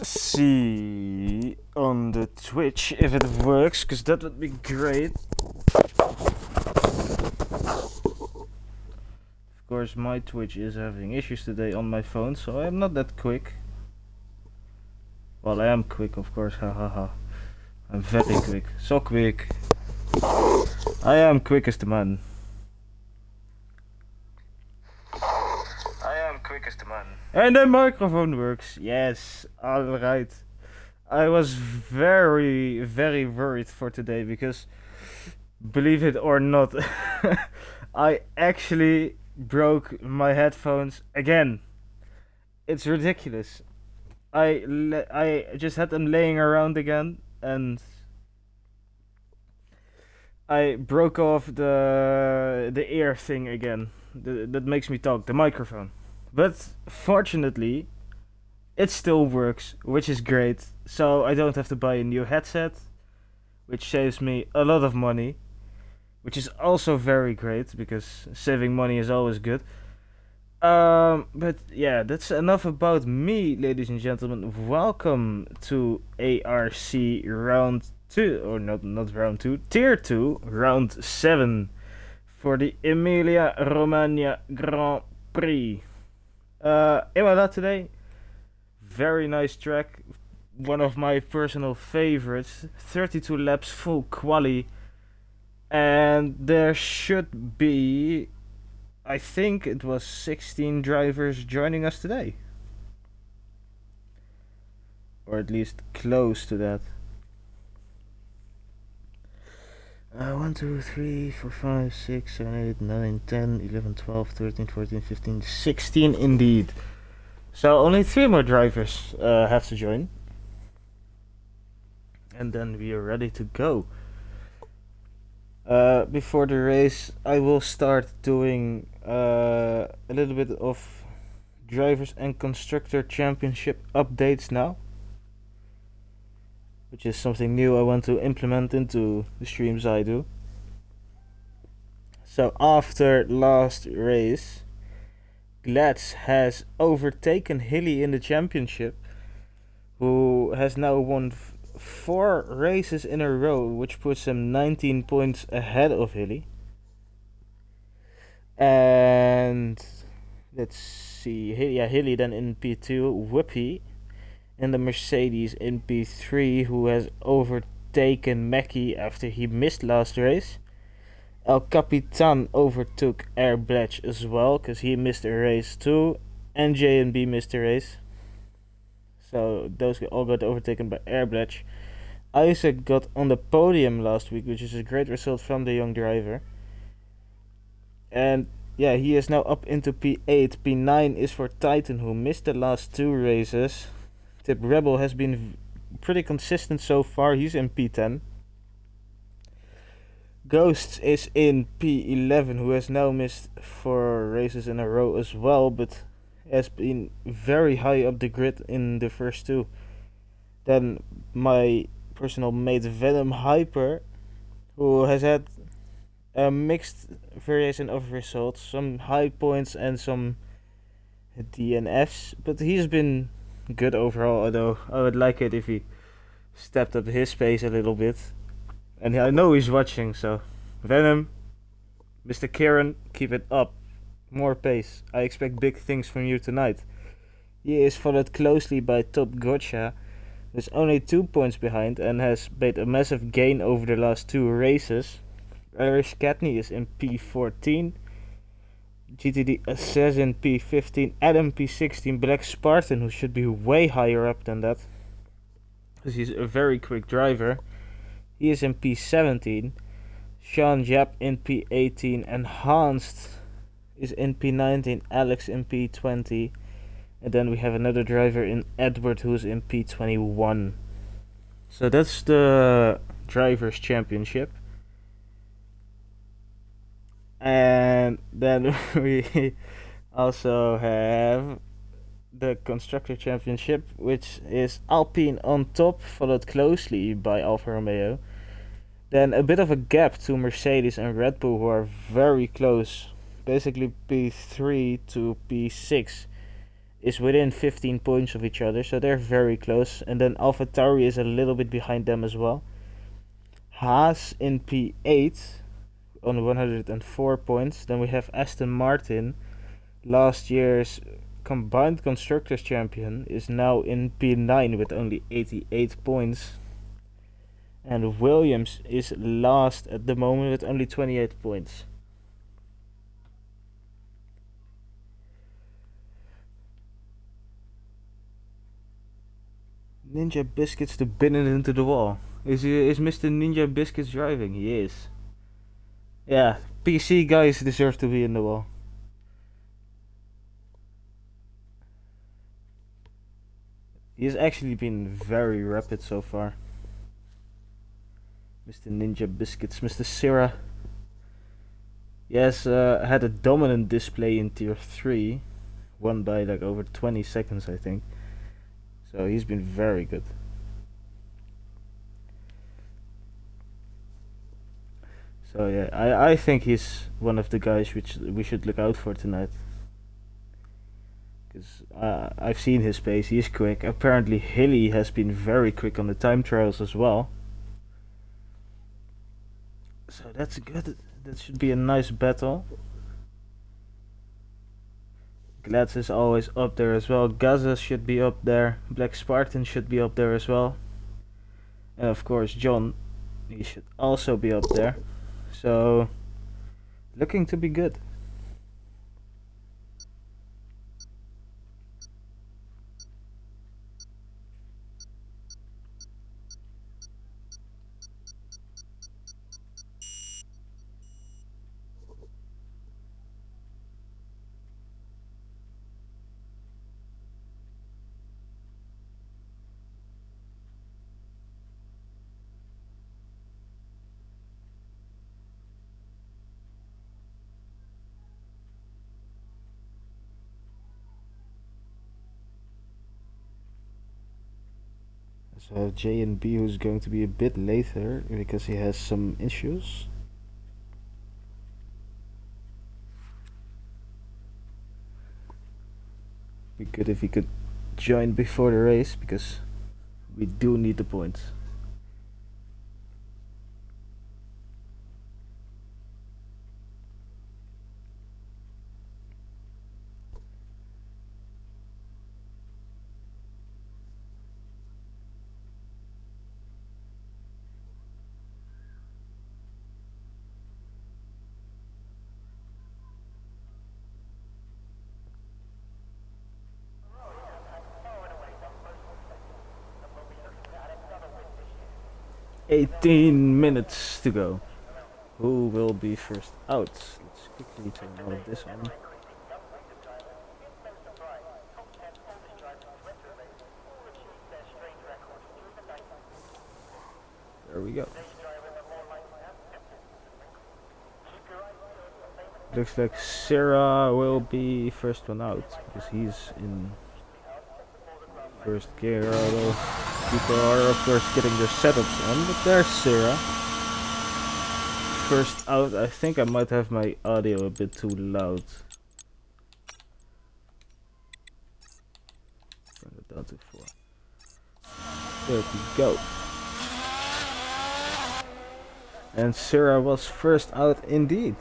see on the Twitch if it works, because that would be great. Of course, my Twitch is having issues today on my phone, so I'm not that quick. Well, I am quick, of course, hahaha. I'm very quick, so quick. I am quick as the man. And the microphone works, yes, alright. I was very, very worried for today because, believe it or not, I actually broke my headphones again. It's ridiculous. I just had them laying around again and I broke off the ear thing again. That makes me talk, the microphone. But fortunately, it still works, which is great. So I don't have to buy a new headset, which saves me a lot of money, which is also very great because saving money is always good. But yeah, that's enough about me, ladies and gentlemen. Welcome to ARC round 2, or not round 2, tier 2, round 7 for the Emilia Romagna Grand Prix. Imola today, very nice track, one of my personal favorites, 32 laps, full quali, and there should be, I think it was 16 drivers joining us today, or at least close to that. 1, 2, 3, 4, 5, 6, 7, 8, 9, 10, 11, 12, 13, 14, 15, 16 indeed. So only 3 more drivers have to join. And then we are ready to go. Before the race, I will start doing a little bit of drivers and constructor championship updates now, which is something new I want to implement into the streams I do. So after last race, Gladys has overtaken Hilly in the championship, who has now won 4 races in a row, which puts him 19 points ahead of Hilly. And let's see, Hilly then in P2, Whoopi in the Mercedes in P3, who has overtaken Mackie after he missed last race. El Capitan overtook Air Bletch as well, because he missed a race too, and J and B missed a race. So those all got overtaken by Air Bletch. Isaac got on the podium last week, which is a great result from the young driver. And yeah, he is now up into P8. P9 is for Titan, who missed the last 2 races. Tip Rebel has been pretty consistent so far. He's in P10. Ghost is in P11, who has now missed 4 races in a row as well, but has been very high up the grid in the first 2. Then my personal mate Venom Hyper, who has had a mixed variation of results, some high points and some DNFs, but he's been good overall, although I would like it if he stepped up his pace a little bit. And I know he's watching, so Venom, Mr. Kieran, keep it up. More pace. I expect big things from you tonight. He is followed closely by Top Gotcha, who's only 2 points behind and has made a massive gain over the last 2 races. Irish Katney is in P14. GTD Assassin P15, Adam P16, Black Spartan, who should be way higher up than that, because he's a very quick driver. He is in P17. Sean Jap in P18, and Hans is in P19, Alex in P20, and then we have another driver in Edward who's in P21. So that's the Drivers' Championship. And then we also have the Constructor Championship, which is Alpine on top, followed closely by Alfa Romeo. Then a bit of a gap to Mercedes and Red Bull, who are very close, basically P3 to P6. is within 15 points of each other, so they're very close. And then AlphaTauri is a little bit behind them as well. Haas in P8 on 104 points. Then we have Aston Martin, last year's combined constructors champion, is now in P9 with only 88 points. And Williams is last at the moment with only 28 points. Ninja Biscuits to bin it into the wall. Is Mr. Ninja Biscuits driving? He is. Yeah, PC guys deserve to be in the wall. He has actually been very rapid so far. Mr. Ninja Biscuits, Mr. Sierra. He has had a dominant display in Tier 3. Won by like over 20 seconds, I think. So he's been very good. So yeah, I think he's one of the guys which we should look out for tonight. Because I've seen his pace, he's quick. Apparently Hilly has been very quick on the time trials as well. So that's good. That should be a nice battle. Glads is always up there as well. Gaza should be up there. Black Spartan should be up there as well. And of course John, he should also be up there. So looking to be good. So J and B, who's going to be a bit later because he has some issues. Be good if he could join before the race because we do need the points. "18 minutes to go. Who will be first out?" Let's quickly turn all of this on. There we go. Looks like Sarah will be first one out because he's in first gear. Although people are of course getting their setups on, but there's Sarah. First out. I think I might have my audio a bit too loud. Bring it down to 4. There we go. And Sarah was first out indeed.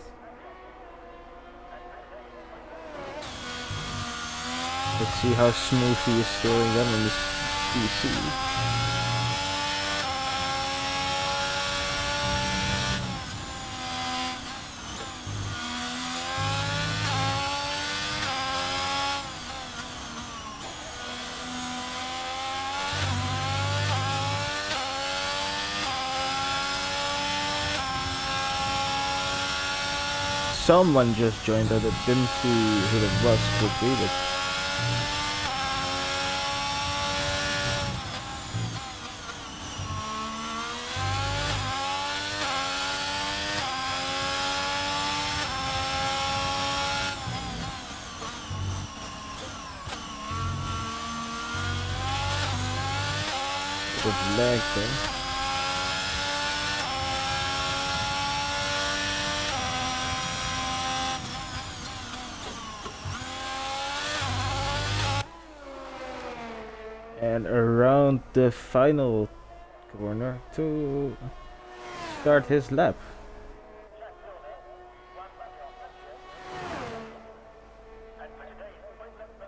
Let's see how smooth he is steering them on this PC. Someone just joined that I didn't see who it was quickly, but with lag there. And around the final corner to start his lap.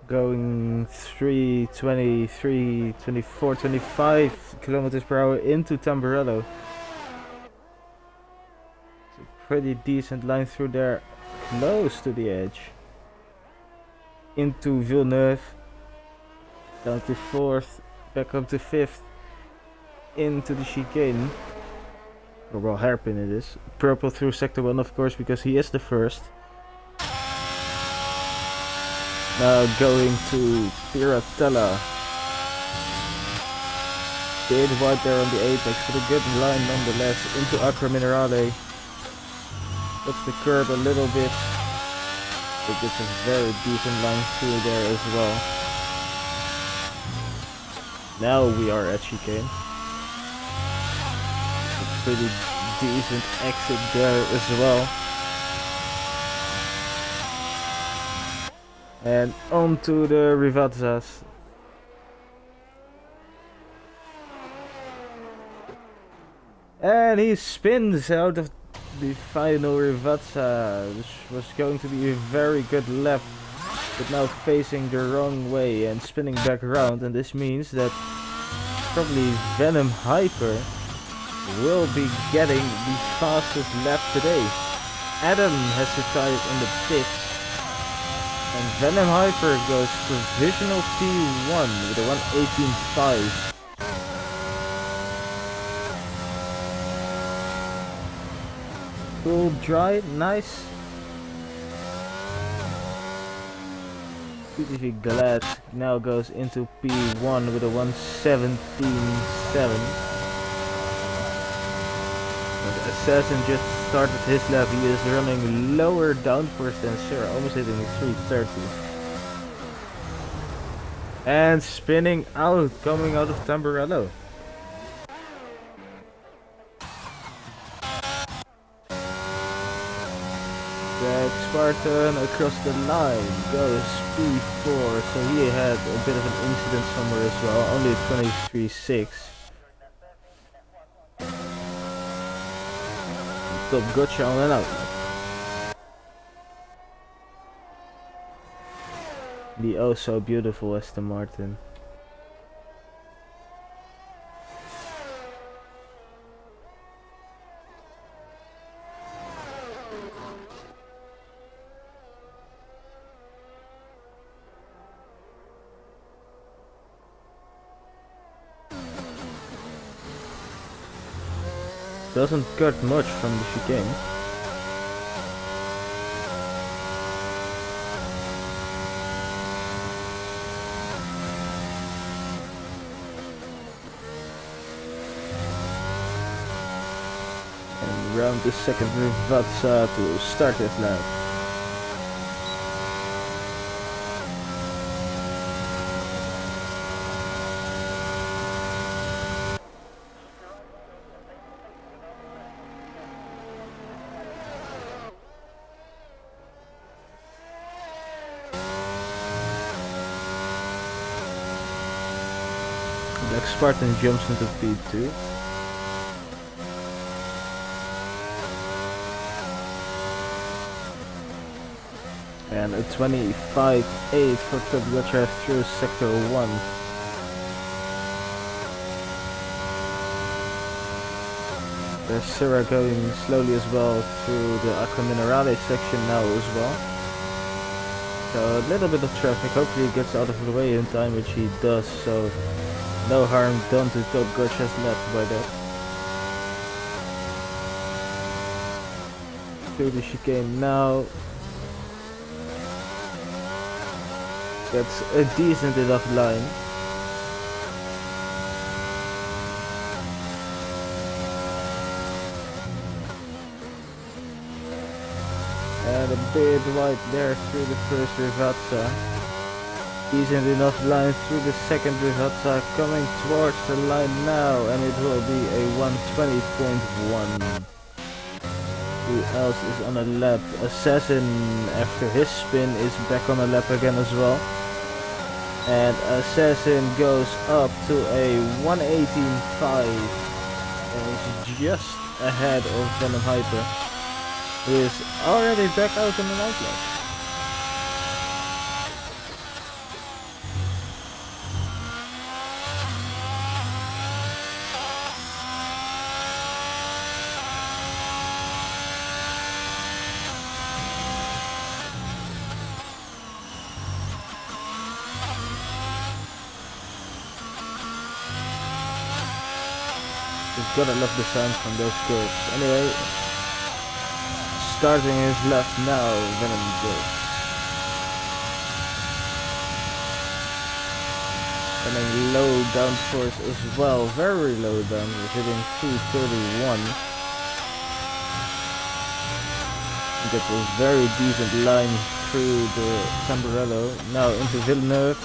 Going 323, 24, 25 kilometers per hour into Tamburello. It's a pretty decent line through there, close to the edge. Into Villeneuve, down to 4th, back up to 5th, into the chicane. Or well, hairpin it is. Purple through sector 1 of course, because he is the first. Now going to Piratella. Bit wide there on the apex, but a good line nonetheless. Into Acqua Minerale. Puts the curb a little bit. But gets a very decent line through there as well. Now we are at chicane. A pretty decent exit there as well. And on to the Rivazzas. And he spins out of the final Rivazza, which was going to be a very good lap, but now facing the wrong way and spinning back around, and this means that probably Venom Hyper will be getting the fastest lap today. Adam has retired in the pits. And Venom Hyper goes provisional P1 with a 118.5. Cool, dry, nice. PTV Glad now goes into P1 with a 117.7. But Assassin just started his lap. He is running lower downforce than Sarah, almost hitting 330. And spinning out, coming out of Tamburello. Greg Spartan across the line goes P4, so he had a bit of an incident somewhere as well, only 23.6. Top gotcha on and out. The oh so beautiful Aston Martin. Doesn't cut much from the chicane. And round the second Rivazza to start his lap. Black Spartan jumps into P2. And a 25.8 for Top Gotcha through sector 1. There's Sarah going slowly as well through the Acqua Minerale section now as well. So a little bit of traffic, hopefully he gets out of the way in time, which he does, so no harm done to Top Gotcha's lap by that. Through the chicane now. That's a decent enough line. And a bit wide there through the first Rivazza. Decent enough line through the second Rivazza, coming towards the line now, and it will be a 120.1. Who else is on a lap? Assassin, after his spin, is back on a lap again as well. And Assassin goes up to a 118.5 and is just ahead of Venom Hyper, who is already back out on an outlet. You've gotta love the sound from those curves. Anyway, starting his left now, Venom goes. Running low downforce as well, very low down, hitting 231. Gets a very decent line through the Tamburello, now into Villeneuve.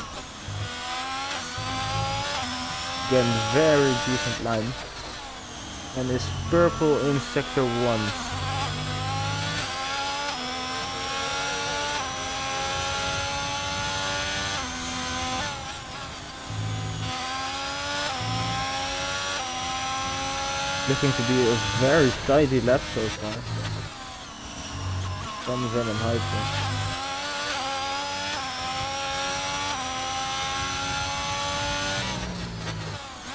Again, very decent line. And is purple in sector 1. Looking to be a very tidy lap so far from Venom Hyper.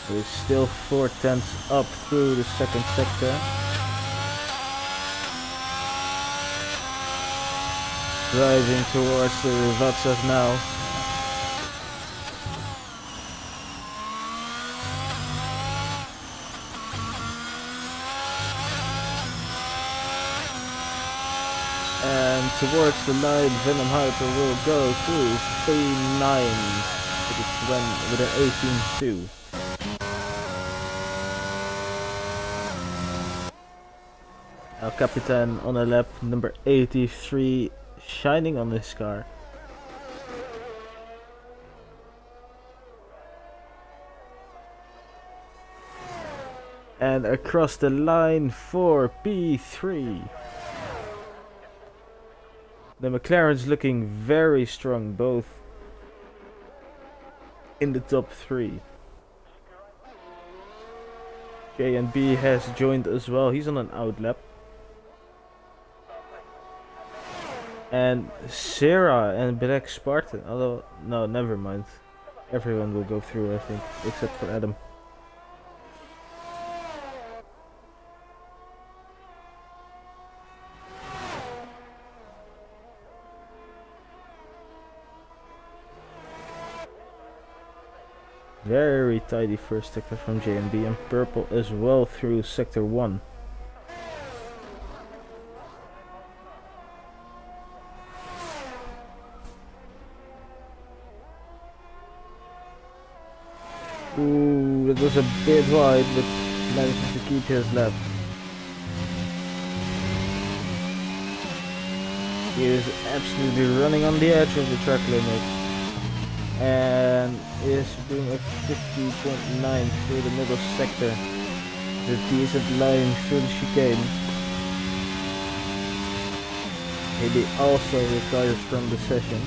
He's still 4/10 up through the second sector. Driving towards the Rivazzas now. And towards the line, Venom Hyper will go to P9 with an 18.2. El Capitan on a lap number 83, shining on this car. And across the line for P3. The McLaren's looking very strong, both in the top 3. J and B has joined as well, he's on an out lap. And Sarah and Black Spartan, although, no, never mind. Everyone will go through, I think, except for Adam. Very tidy first sector from JNB, and purple as well through sector 1. Ooh, that was a bit wide, but managed to keep his lap. He is absolutely running on the edge of the track limit. And is doing a 50.9 through the middle sector. The decent line through the chicane. He also retires from the session.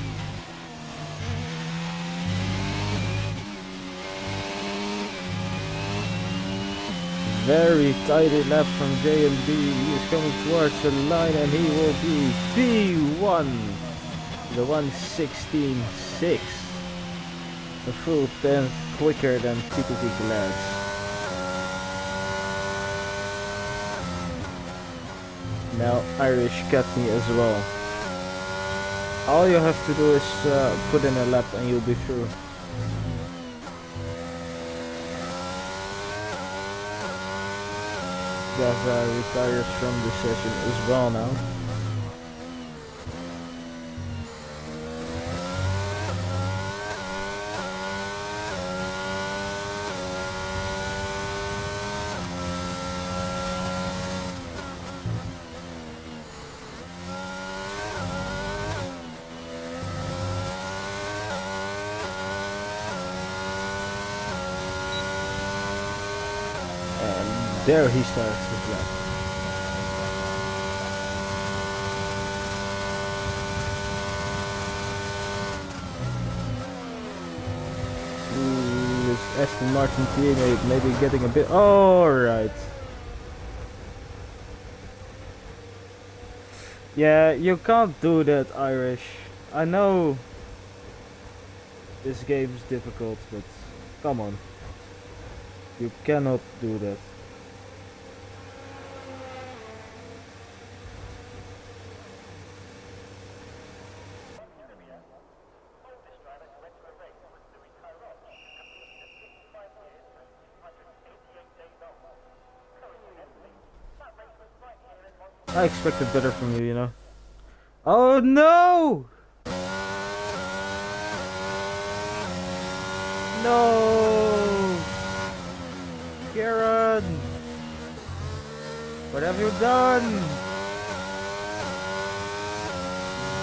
Very tidy lap from JMB. He is coming towards the line and he will be P1. The 1:16.6. A full 10th quicker than Tico Tico lads. Now Irish Katni as well. All you have to do is put in a lap and you'll be through. Gaza retires from the session as well now. There he starts his lap. Ooh, this Aston Martin teammate maybe getting a bit. Alright. Yeah, you can't do that, Irish. I know this game is difficult, but come on. You cannot do that. I expected better from you, you know. Oh no! No! Karen! What have you done?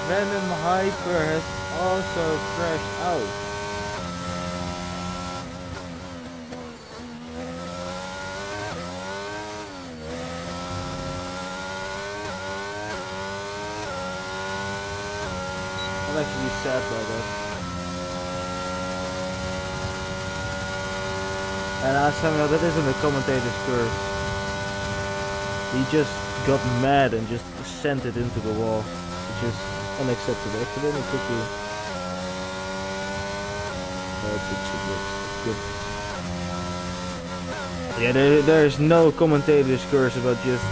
Venom Hyper has also crashed out. I'm actually sad by that. And somehow that isn't a commentator's curse. He just got mad and just sent it into the wall, which is unacceptable. Actually, let me quickly. It's good. Yeah, there's no commentator's curse about just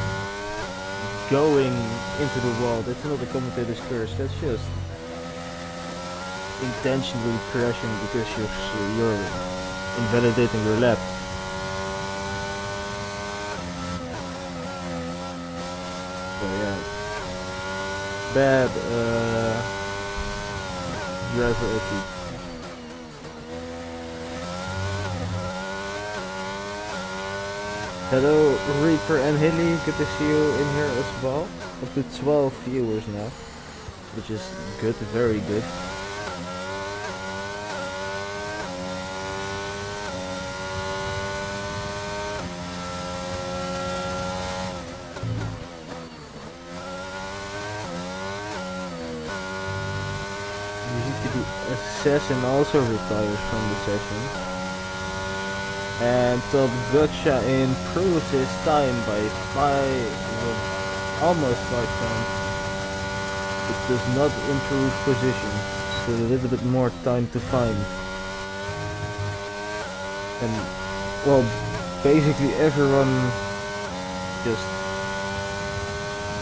going into the wall. That's not a commentator's curse. That's just intentionally crashing because you're invalidating your lap. So yeah, bad driver ethics. Hello Reaper and Hilly, good to see you in here as well. Up to 12 viewers now, which is good, very good. Assassin also retires from the session. And Top Gotcha improves his time by almost 5 times. It does not improve position, so a little bit more time to find. And well, basically everyone just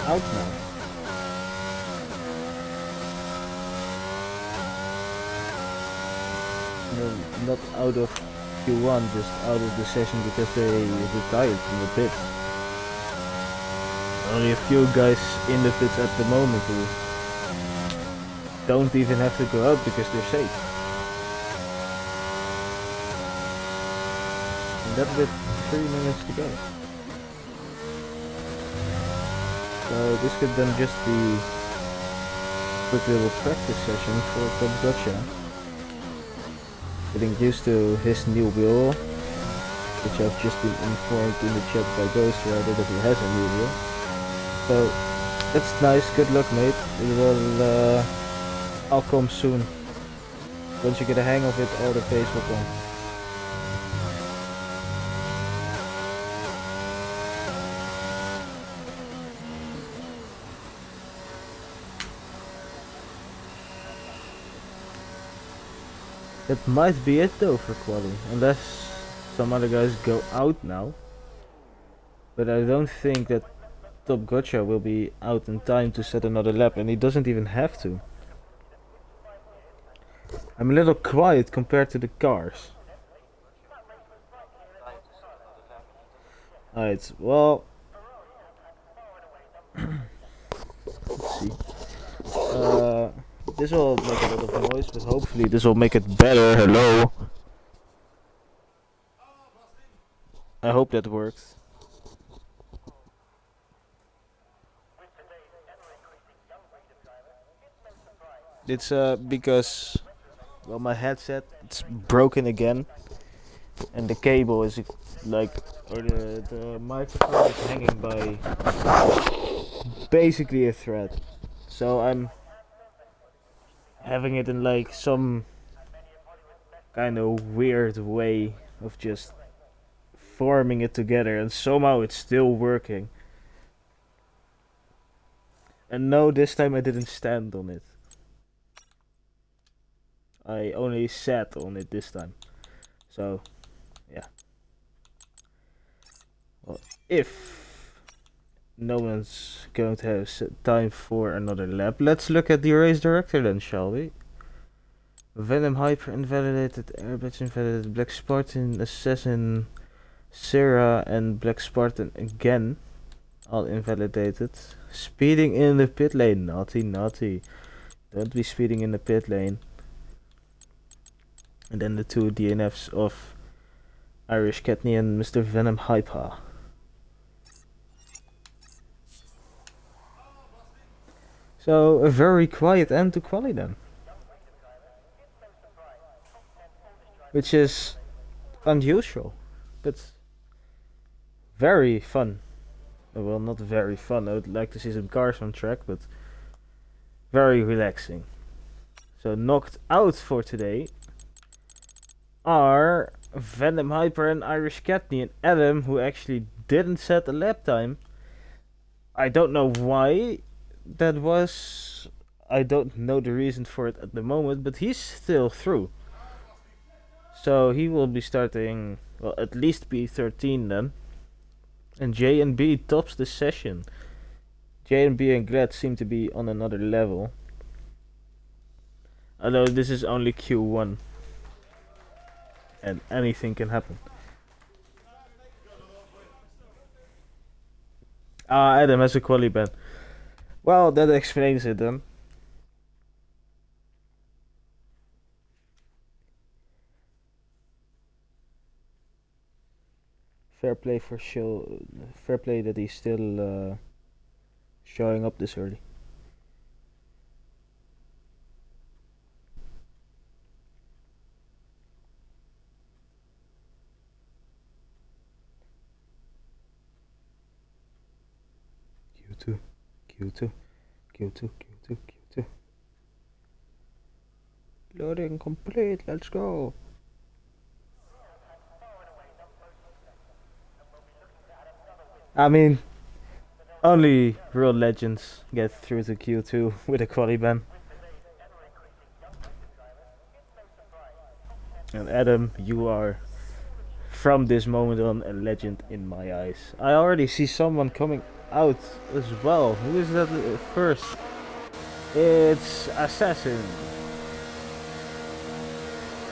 out now. No, not out of Q1, just out of the session because they retired from the pits. Only a few guys in the pits at the moment who don't even have to go out because they're safe. And that's with 3 minutes to go. So this could then just be a quick little practice session for Top Gotcha. Getting used to his new wheel, which I've just been informed in the chat by Ghost Rider that he has a new wheel. So that's nice, good luck mate. It will I'll come soon. Once you get a hang of it, all the pace will come. That might be it though for quali, unless some other guys go out now. But I don't think that Top Gotcha will be out in time to set another lap, and he doesn't even have to. I'm a little quiet compared to the cars. Alright, well... let's see. This will make a lot of noise, but hopefully this will make it better. Hello? I hope that works. It's because, well, my headset, it's broken again, and the cable is like, or the microphone is hanging by basically a thread. So I'm having it in like some kind of weird way of just forming it together, and somehow it's still working. And no, this time I didn't stand on it. I only sat on it this time. So, yeah. Well, if no one's going to have time for another lab, let's look at the race director then, shall we? Venom Hyper invalidated, Airbats invalidated, Black Spartan, Assassin, Sarah, and Black Spartan again. All invalidated. Speeding in the pit lane. Naughty, naughty. Don't be speeding in the pit lane. And then the two DNFs of Irish Katney and Mr. Venom Hyper. So a very quiet end to quali then. Which is unusual, but very fun. Well, not very fun. I would like to see some cars on track, but very relaxing. So knocked out for today are Venom Hyper and Irish Katney, and Adam, who actually didn't set a lap time. I don't know why that was. I don't know the reason for it at the moment, but he's still through. So he will be starting, well, at least P13 then. And J and B tops the session. J and B and Glad seem to be on another level. Although this is only Q1. And anything can happen. Adam has a quali ban. Well, that explains it then. Fair play for show. Fair play that he's still showing up this early. Q2, Q2, Q2, Q2, Q2. Loading complete, let's go. I mean, only real legends get through to Q2 with a quali ban. And Adam, you are from this moment on a legend in my eyes. I already see someone coming out as well. Who is that first? It's Assassin.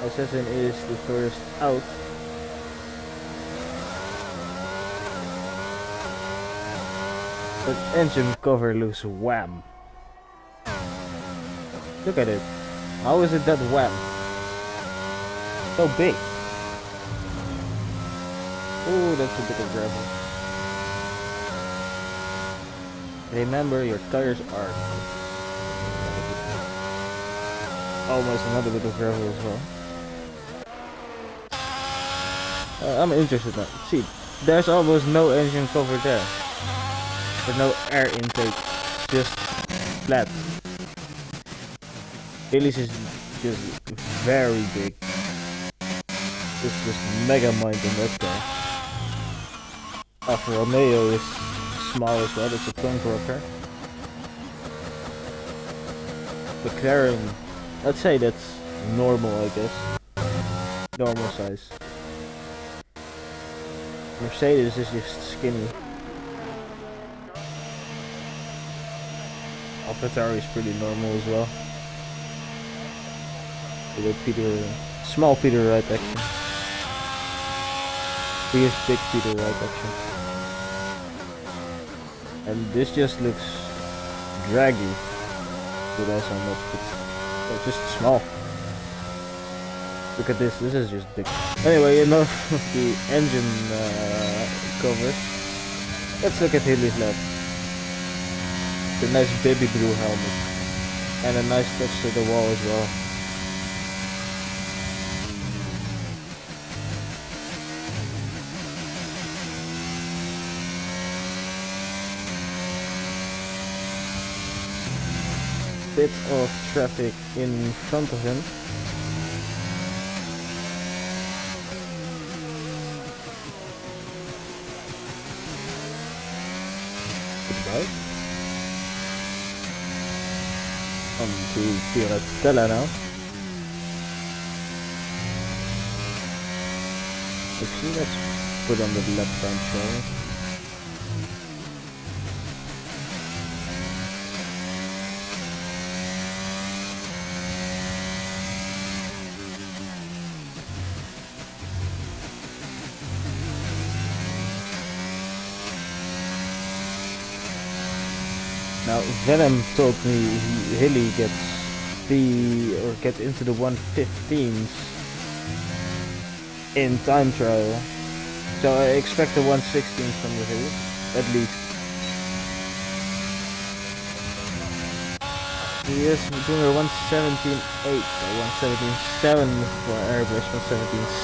Assassin is the first out. But engine cover looks wham. Look at it. How is it that wham? So big. Oh, that's a bit of gravel. Remember, your tires are almost another bit of gravel as well. I'm interested now. See, there's almost no engine cover there. There's no air intake, just flat. Billy's is just very big. It's just mega mind in that car. Alfa Romeo is small as well, it's a punk rocker. McLaren, I'd say that's normal, I guess. Normal size. Mercedes is just skinny. AlphaTauri is pretty normal as well. With small Peter Wright action. Here's big Peter Wright action. And this just looks draggy. But also not, but just small. Look at this is just big. Anyway, enough of the engine covers. Let's look at Hilly's lap. The nice baby blue helmet. And a nice touch to the wall as well. Bit of traffic in front of him. Right? On to Piratella now. Actually, let's put on the lap time, shall we? Now Venom told me Hilly gets into the 115s in time trial, so I expect the 116s from the Hilly, at least. He is doing a 117.8 or 117.7 for Airbrush,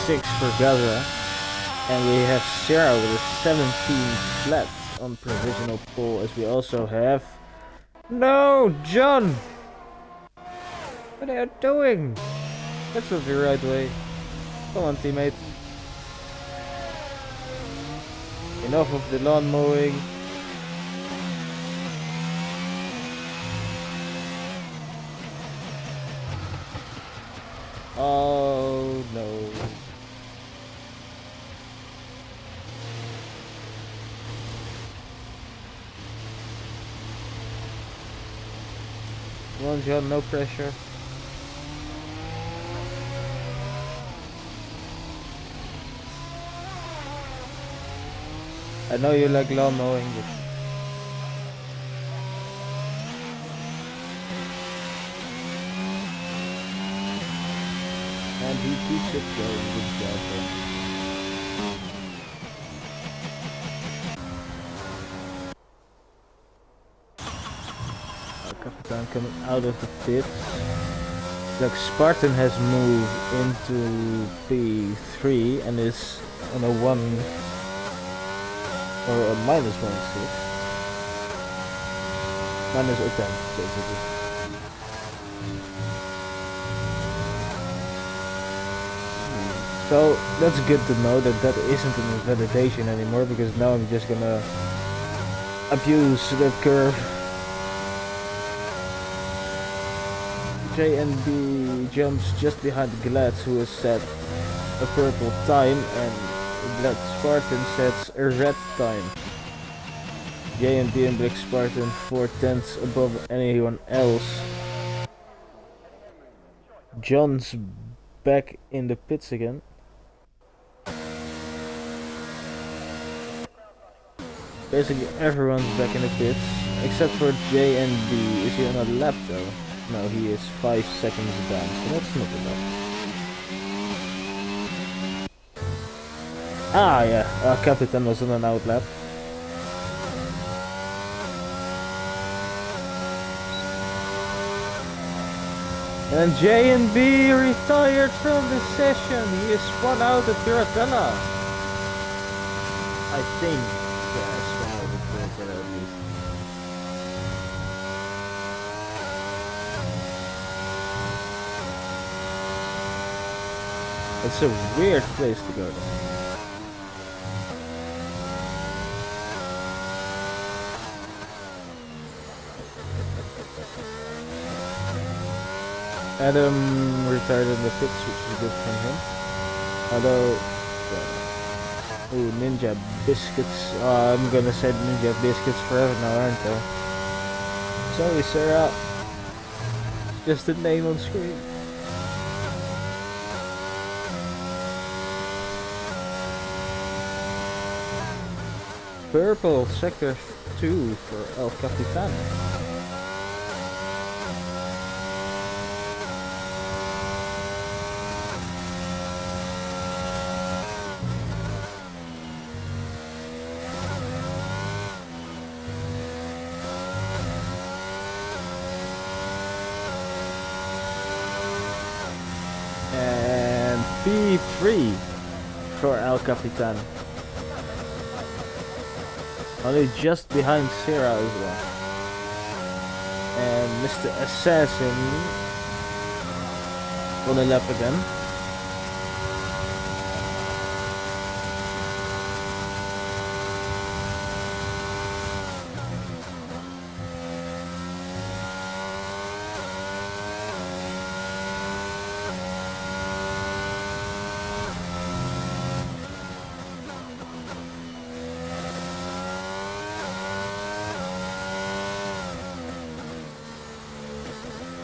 117.6 for Gaza, and we have Sarah with a 17 flat on provisional pole, as we also have. No, John! What are you doing? That's not the right way. Come on, teammate. Enough of the lawn mowing. Oh no. Come on, John, no pressure. I know you like lawn mowing, but and he keeps it going. Good job, man. Our Capitan coming out of the pits. Like Spartan has moved into P3 and is on a 1 or a minus 1.6. Minus a 10, basically. So that's good to know that that isn't an invalidation anymore, because now I'm just gonna abuse that curve. JNB jumps just behind Glad's, who has set a purple time, and Black Spartan sets a red time. JNB and Black Spartan 4/10 above anyone else. John's back in the pits again. Basically everyone's back in the pits, except for JNB. Is he on a lap though? No, he is 5 seconds down, so that's not enough. Ah, yeah, Capitan was on an outlap. And J&B retired from the session. He is spun out at Piratella. I think. Yeah, spun out at Piratella at least. It's a weird place to go though. Adam retired in the pits, which is good from him. Although, ooh, Ninja Biscuits. I'm gonna say Ninja Biscuits forever now, aren't I? Sorry, Sarah. Just the name on screen. Purple sector 2 for El Capitan. And P3 for El Capitan. Only just behind Sarah as well. And Mr. Assassin on a lap again.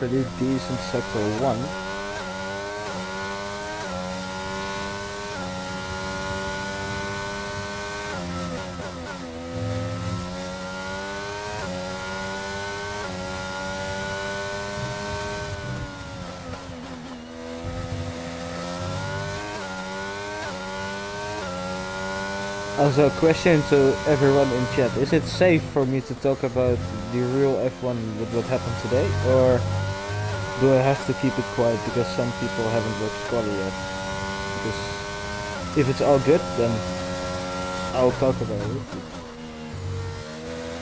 pretty decent sector 1. Also, a question to everyone in chat. Is it safe for me to talk about the real F1 with what happened today? Or do I have to keep it quiet because some people haven't watched quali yet? Because if it's all good, then I'll talk about it.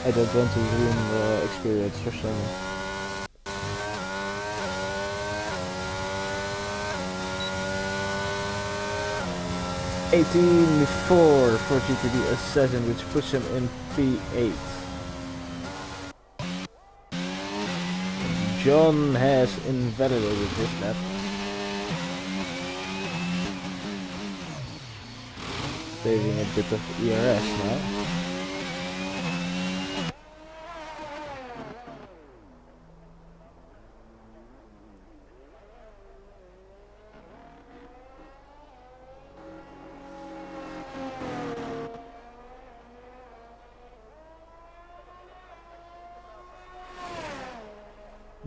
I don't want to ruin the experience for someone. 18.4 for GTD Assassin, which puts him in P8. John has invalidated this lap. Saving a bit of ERS now.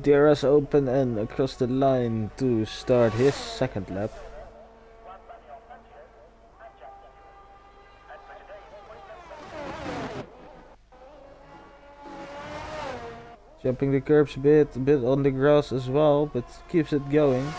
DRS open and across the line to start his second lap. Jumping the curbs a bit on the grass as well, but keeps it going.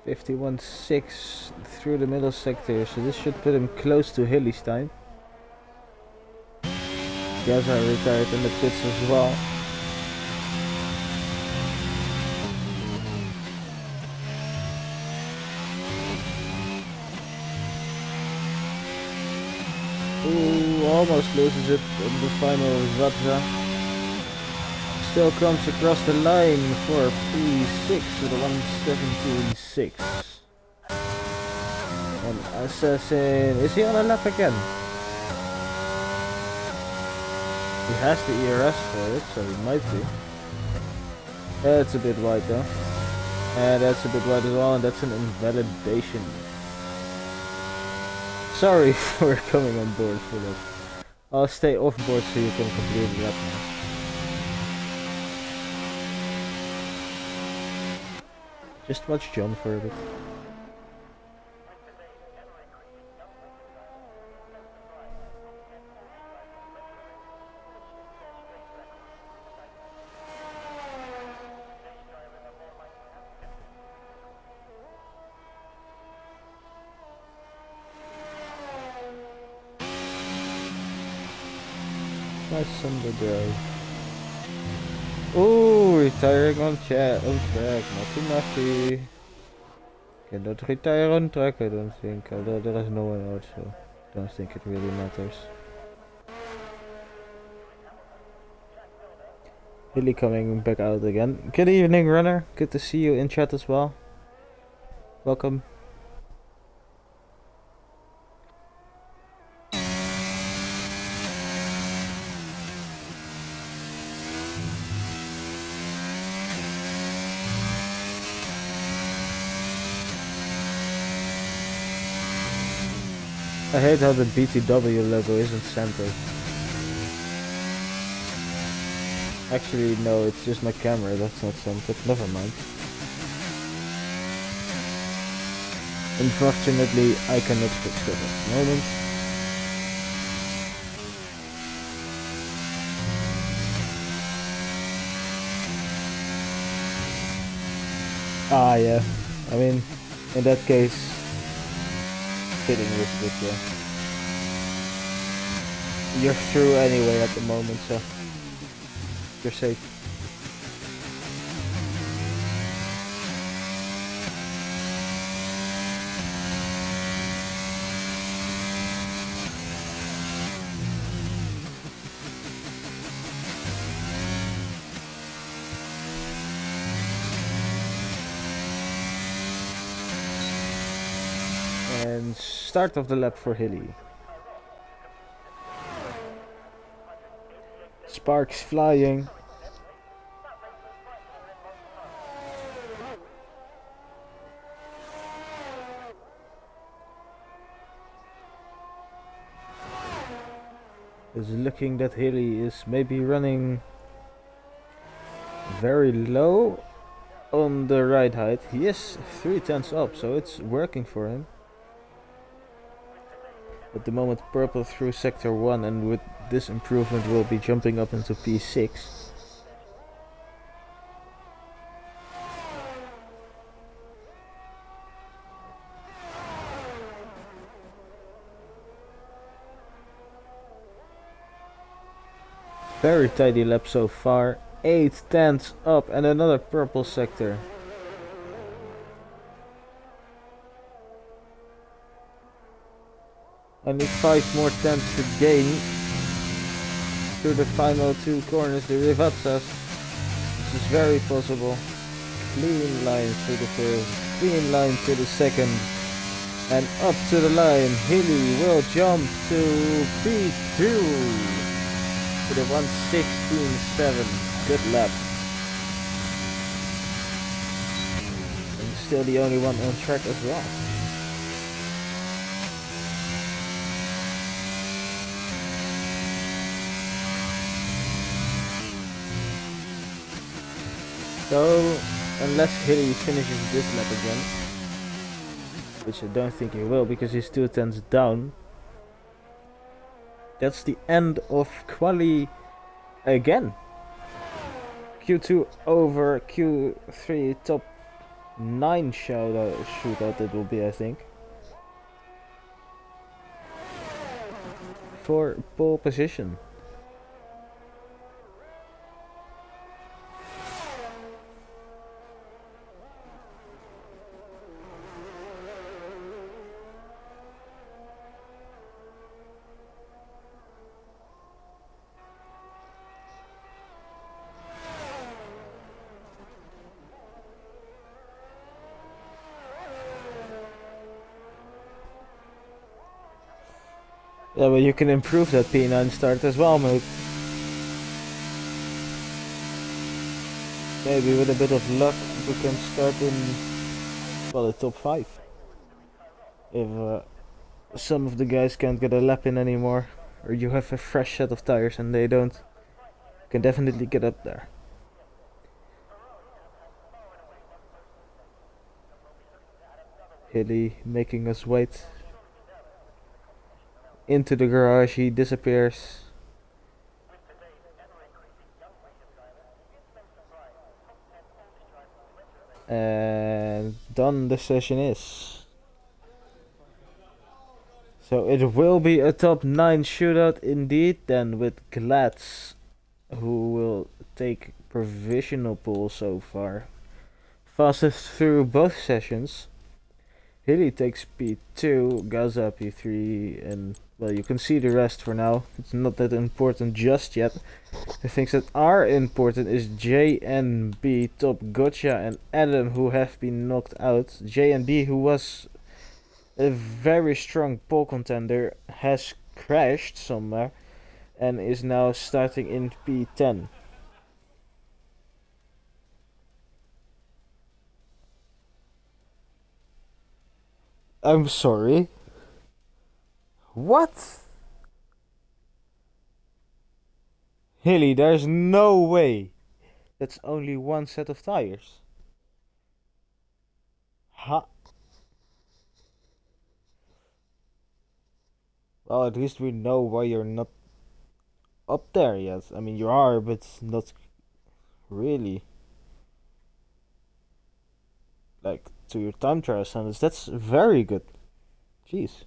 .51.6 through the middle sector, so this should put him close to Hilly's time. Gaza retired in the pits as well. Ooh, almost loses it in the final Radza. Still comes across the line for P6 with a 1:17.6. And Assassin, is he on a lap again? He has the ERS for it, so he might be. That's a bit wide though. And that's a bit wide as well, and that's an invalidation. Sorry for coming on board for that. I'll stay off board so you can complete the lap now. Just watch John for a bit. Nice Sunday drive. Ooh, retiring on track, naughty naughty. Cannot retire on track, I don't think, although there is no one out, so don't think it really matters. Hilly coming back out again. Good evening, runner. Good to see you in chat as well. Welcome. I hate how the BTW logo isn't centered. Actually, no, it's just my camera that's not centered. Never mind. Unfortunately, I cannot fix that at the moment. Ah, yeah. I mean, in that case, fitting with it, yeah. you're through anyway at the moment, so you're safe. And start of the lap for Hilly. Sparks flying. It's looking that Hilly is maybe running very low on the ride height. He is 3/10 up, so it's working for him. At the moment, purple through sector 1, and with this improvement will be jumping up into P6. Very tidy lap so far. 8/10 up and another purple sector. Only 5 more tenths to gain through the final 2 corners, the Rivazzas. This is very possible. Clean line through the first, clean line to the second, and up to the line. Hilly will jump to P2 with a 1:16.7. Good lap. And still the only one on track as well. So, unless Hilly finishes this lap again, which I don't think he will because he's 2/10 down, that's the end of quali again. Q2 over Q3 top 9 shootout it will be, I think. For pole position. Yeah, but you can improve that P9 start as well, mate. Maybe with a bit of luck we can start in, well, the top 5. If some of the guys can't get a lap in anymore, or you have a fresh set of tires and they don't, you can definitely get up there. Hilly making us wait. Into the garage, he disappears. And done the session is. So it will be a top 9 shootout indeed, then, with Glatz, who will take provisional pole so far. Fastest through both sessions. Hilly takes P2, Gaza P3, and, well, you can see the rest for now. It's not that important just yet. The things that are important is J and B, Top Gotcha and Adam, who have been knocked out. J and B, who was a very strong pole contender, has crashed somewhere and is now starting in P10. I'm sorry. What? Hilly, there's no way. That's only one set of tires. Ha. Well, at least we know why you're not up there yet. I mean, you are, but not really. Like, to your time trial standards, that's very good. Jeez.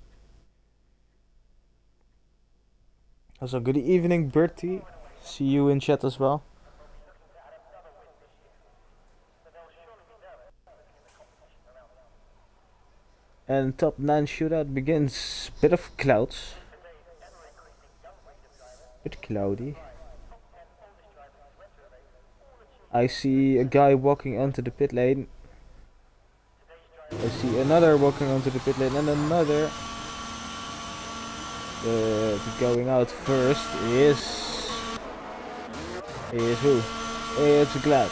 Also, good evening, Bertie. See you in chat as well. And top 9 shootout begins. Bit of clouds. Bit cloudy. I see a guy walking onto the pit lane. I see another walking onto the pit lane and another. Going out first is who? It's Glad.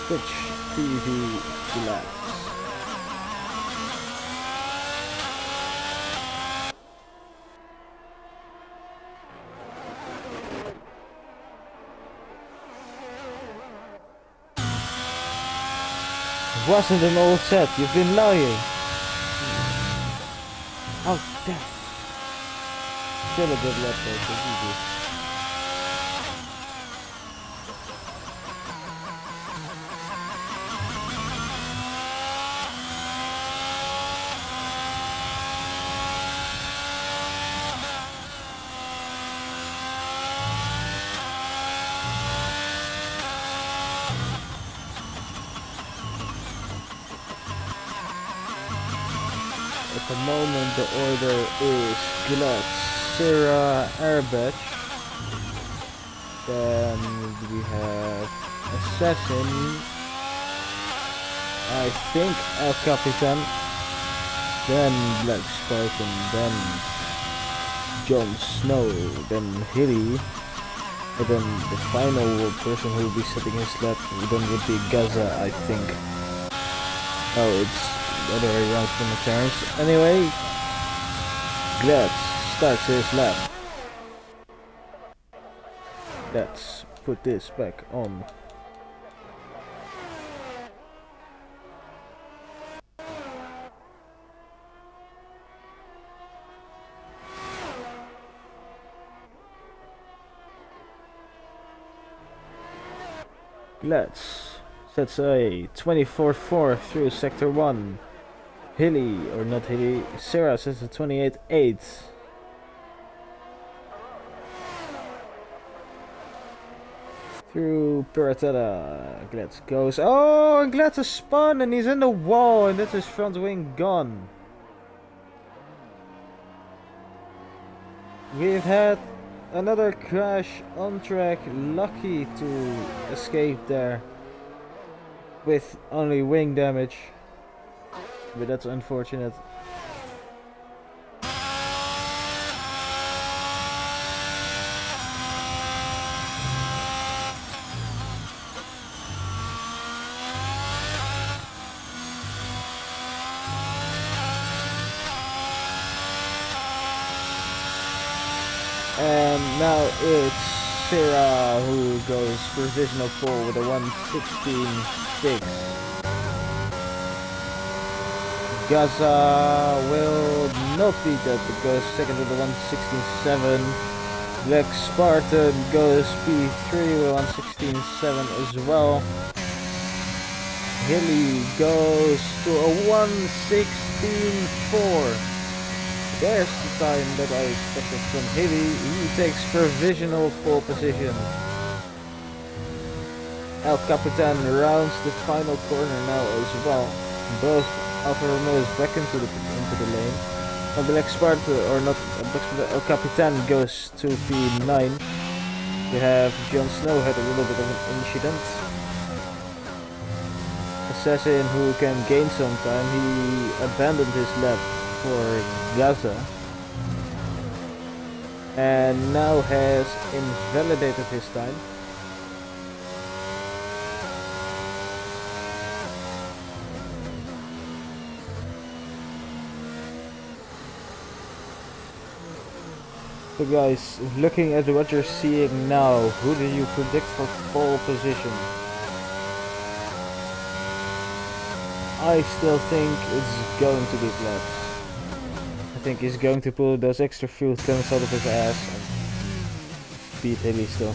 Twitch TV Glad. Wasn't an old set, you've been lying. Oh, damn. Still a good left there, so easy. At the moment the order is Glad, Sarah, Airbag. Then we have Assassin, I think El Capitan, then Black Spartan, then Jon Snow, then Hilly, and then the final person who will be setting his lap then would be Gaza, I think. Oh, it's the other way around from the turns. Anyway, Glad starts his lap. Let's put this back on. Glad sets a 24-4 through sector 1. Hilly, or not Hilly, Sarah sets a 28-8. Through Piratella, Glad goes. Oh, and Glad has spun and he's in the wall, and that's his front wing gone. We've had another crash on track, lucky to escape there with only wing damage, but that's unfortunate. And now it's Sarah who goes provisional pole with a 1:16.6. Gaza will not beat that because second with a 1:16.7. Black Spartan goes P3 with 1:16.7 as well. Hilly goes to a 1:16.4. There's the time that I expected from Hilly. He takes provisional pole position. El Capitan rounds the final corner now as well. Both Alfa Romeos back into the lane. Black Sparta, or not, El Capitan goes to P9. We have Jon Snow had a little bit of an incident. Assassin who can gain some time, he abandoned his lap for Gaza and now has invalidated his time. So guys, looking at what you're seeing now, who do you predict for pole position? I still think it's going to be Glad. I think he's going to pull those extra fuel tons out of his ass and beat Hilly still.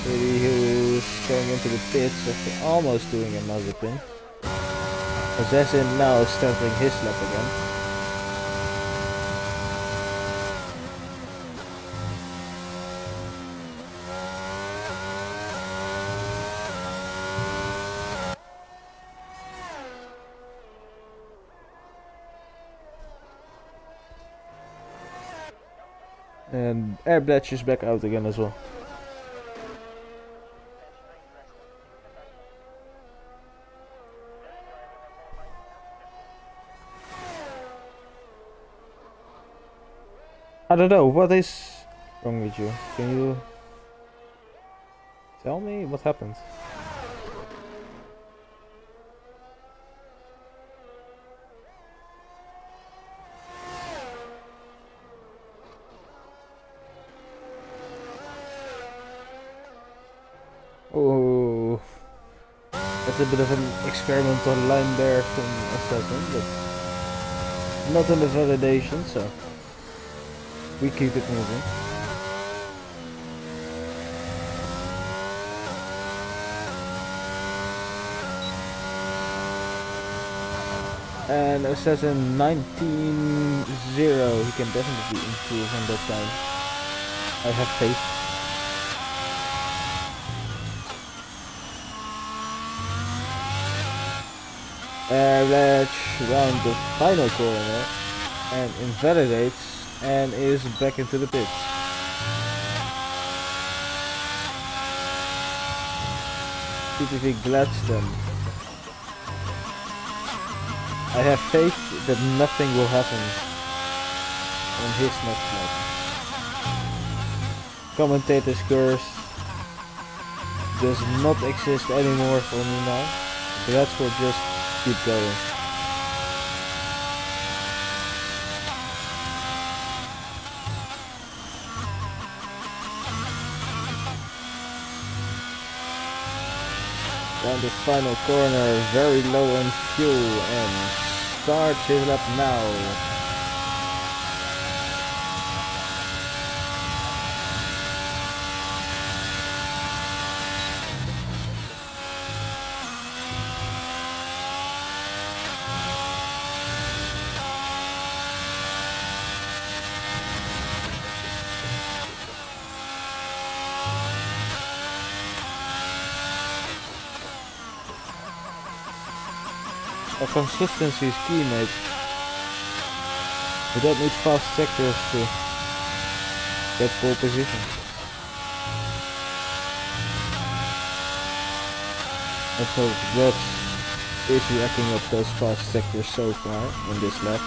Hilly who's going into the pits after almost doing a Mazepin. Assassin now starting his lap again. And Airblatch is back out again as well. I don't know, what is wrong with you? Can you tell me what happened? Oh, that's a bit of an experimental line there from Assassin, but not in the validation, so we keep it moving. And Assassin 19-0, he can definitely improve on that time. I have faith. Let's round the final corner and invalidates and is back into the pits. PTV Gladstone. I have faith that nothing will happen on his next lap. Commentator's curse does not exist anymore for me now. That's what just keep going. Down the final corner, very low on fuel and starts his lap now. Consistency is key, mate. We don't need fast sectors to get pole position. Let's hope that is racking up those fast sectors so far in this lap.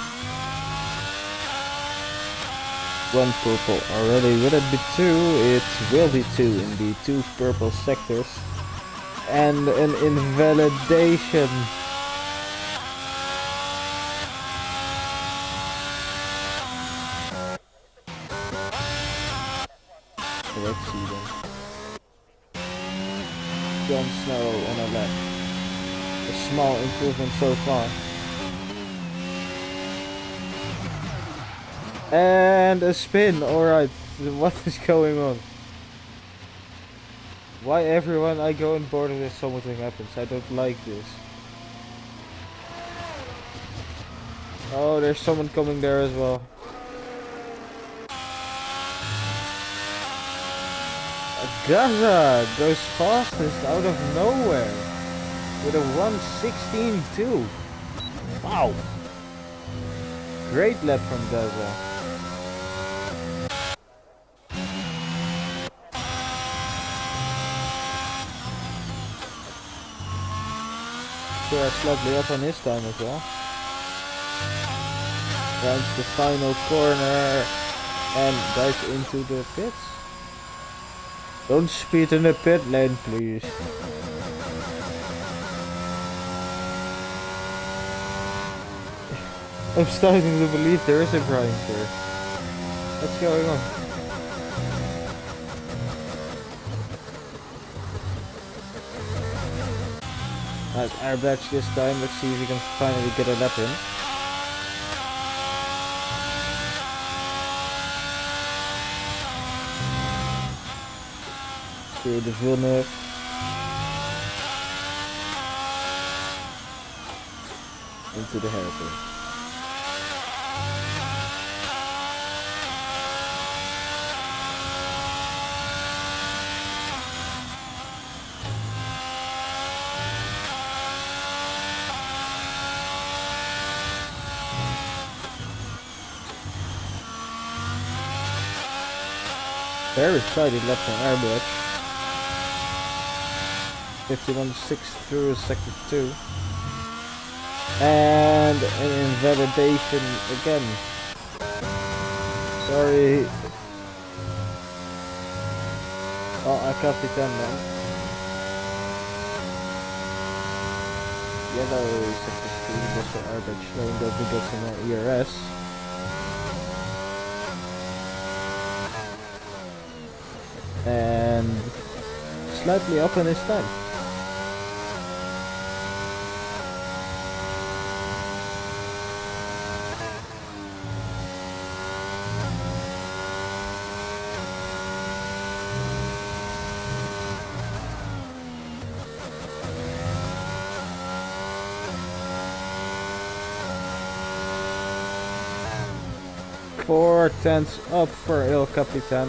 One purple already. Will it be two? It will be two indeed. Two purple sectors. And an invalidation. Let's see then. Jon Snow on a lap. A small improvement so far. And a spin, alright. What is going on? Why everyone I go on board with something happens? I don't like this. Oh, there's someone coming there as well. Gaza goes fastest out of nowhere with a 1:16.2. Wow! Great lap from Gaza. Sure, slightly up on his time as well. Rounds the final corner and dives into the pits. Don't speed in the pit lane, please. I'm starting to believe there is a grind here. What's going on? Alright, Airblatch this time. Let's see if we can finally get a lap in. Through the Villeneuve. into the hairpin. Very excited left on airbag. 51.6 through sector 2. And an invalidation again. Sorry. Oh, I copied them then. Yellow sector 2, just for airbag showing that we got some more ERS. And slightly up in his time. Four tenths up for El Capitan.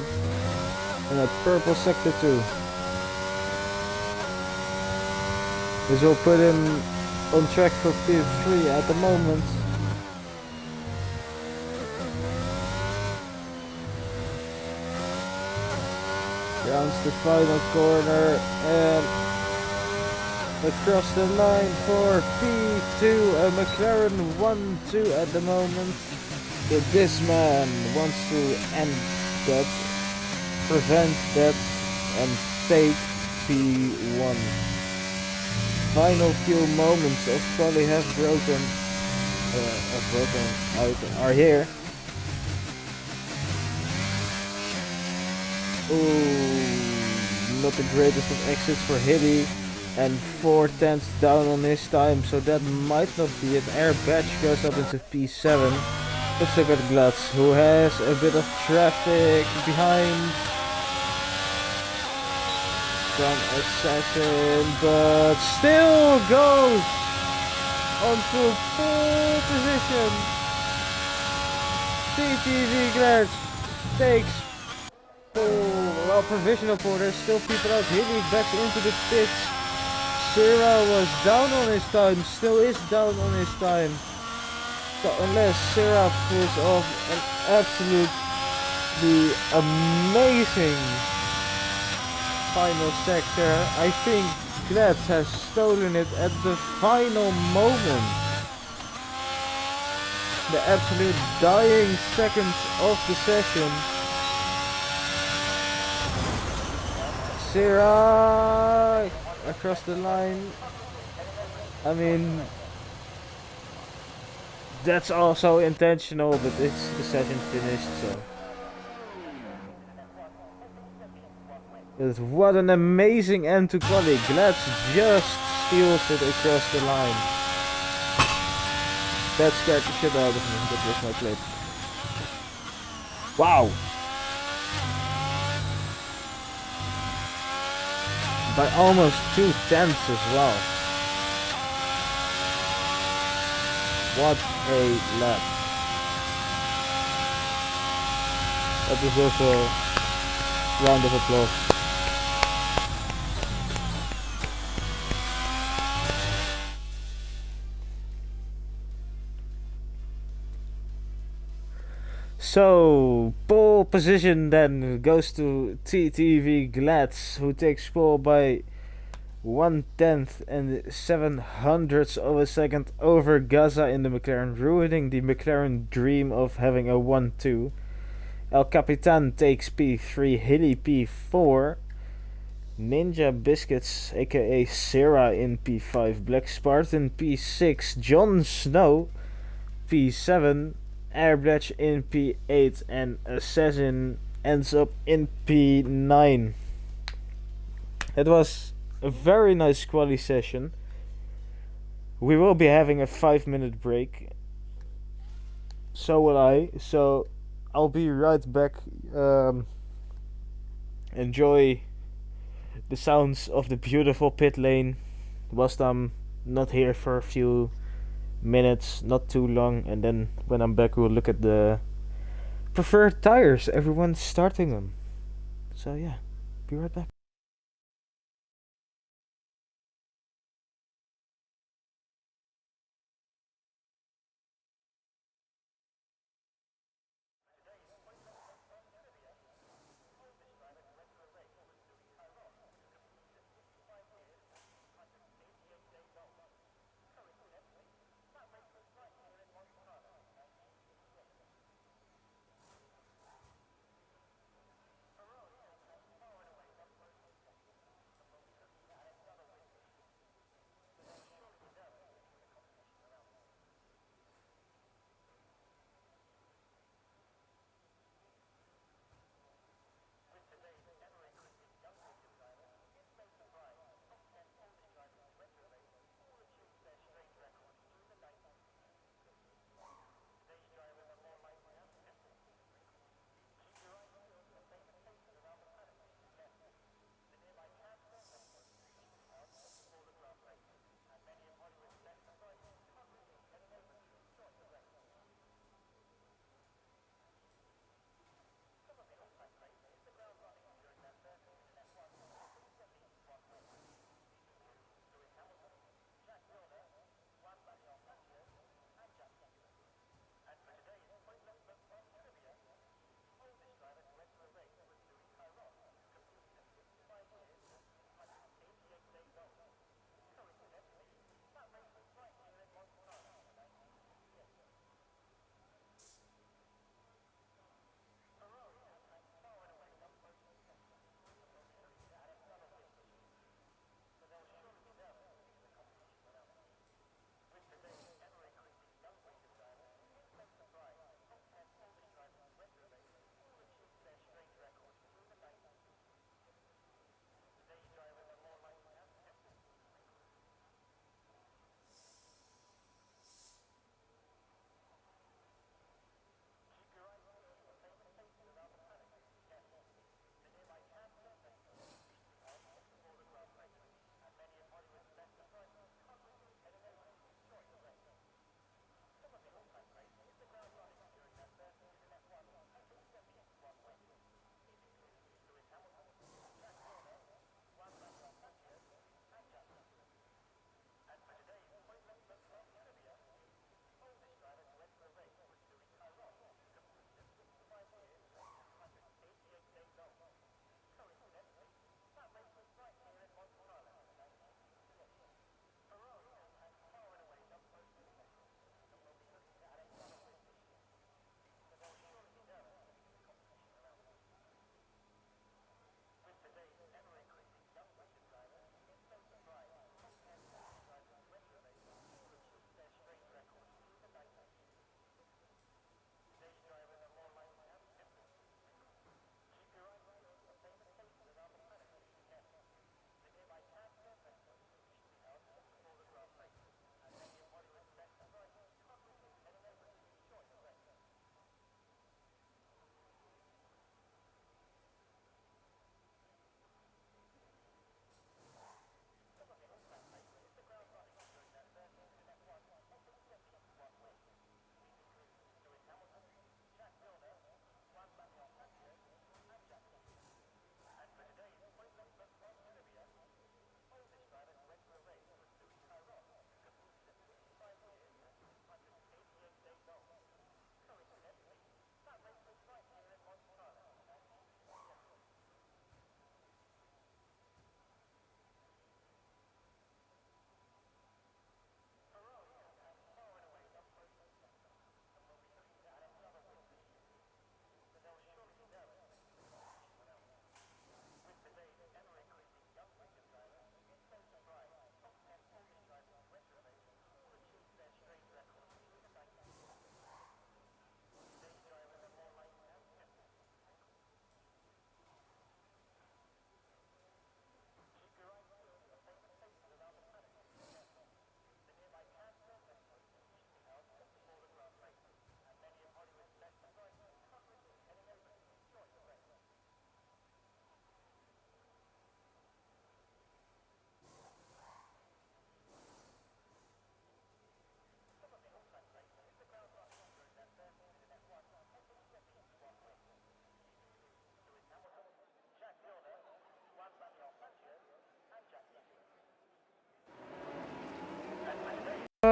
In that purple sector 2. This will put him on track for P3 at the moment. Rounds the final corner and across the line for P2. A McLaren 1-2 at the moment. But this man wants to end that, prevent that, and take P1. Final few moments of probably have broken out are here. Ooh, not the greatest of exits for Hilly, and 4 tenths down on his time, so that might not be it. Air badge goes up into P7. Let's look at Glutz, who has a bit of traffic behind from Assassin, but still goes onto pole position. TTV Glutz takes pole, well, provisional pole. There's still people out. Hilly backs into the pits. Sera was down on his time, still is down on his time. So unless Sera pulls off an absolutely amazing final sector, I think Glutz has stolen it at the final moment. The absolute dying seconds of the session. Sera across the line. I mean, that's also intentional, but it's the session finished, so. But what an amazing end to quali. Glutz just steals it across the line. That scared the shit out of me. That was my clip. Wow! By almost 2 tenths as well. What a lap. That was also a round of applause. So, pole position then goes to TTV Glutz, who takes pole by 1/10 and 700ths of a second over Gaza in the McLaren, ruining the McLaren dream of having a 1-2. El Capitan takes P3, Hilly P4, Ninja Biscuits aka Sera in P5, Black Spartan P6, Jon Snow P7, Airbledge in P8, and Assassin ends up in P9. It was a very nice quali session. We will be having a 5-minute break. So will I. So I'll be right back. Enjoy the sounds of the beautiful pit lane whilst I'm not here for a few minutes, not too long, and then when I'm back, we'll look at the preferred tires. Everyone's starting them. So yeah, be right back.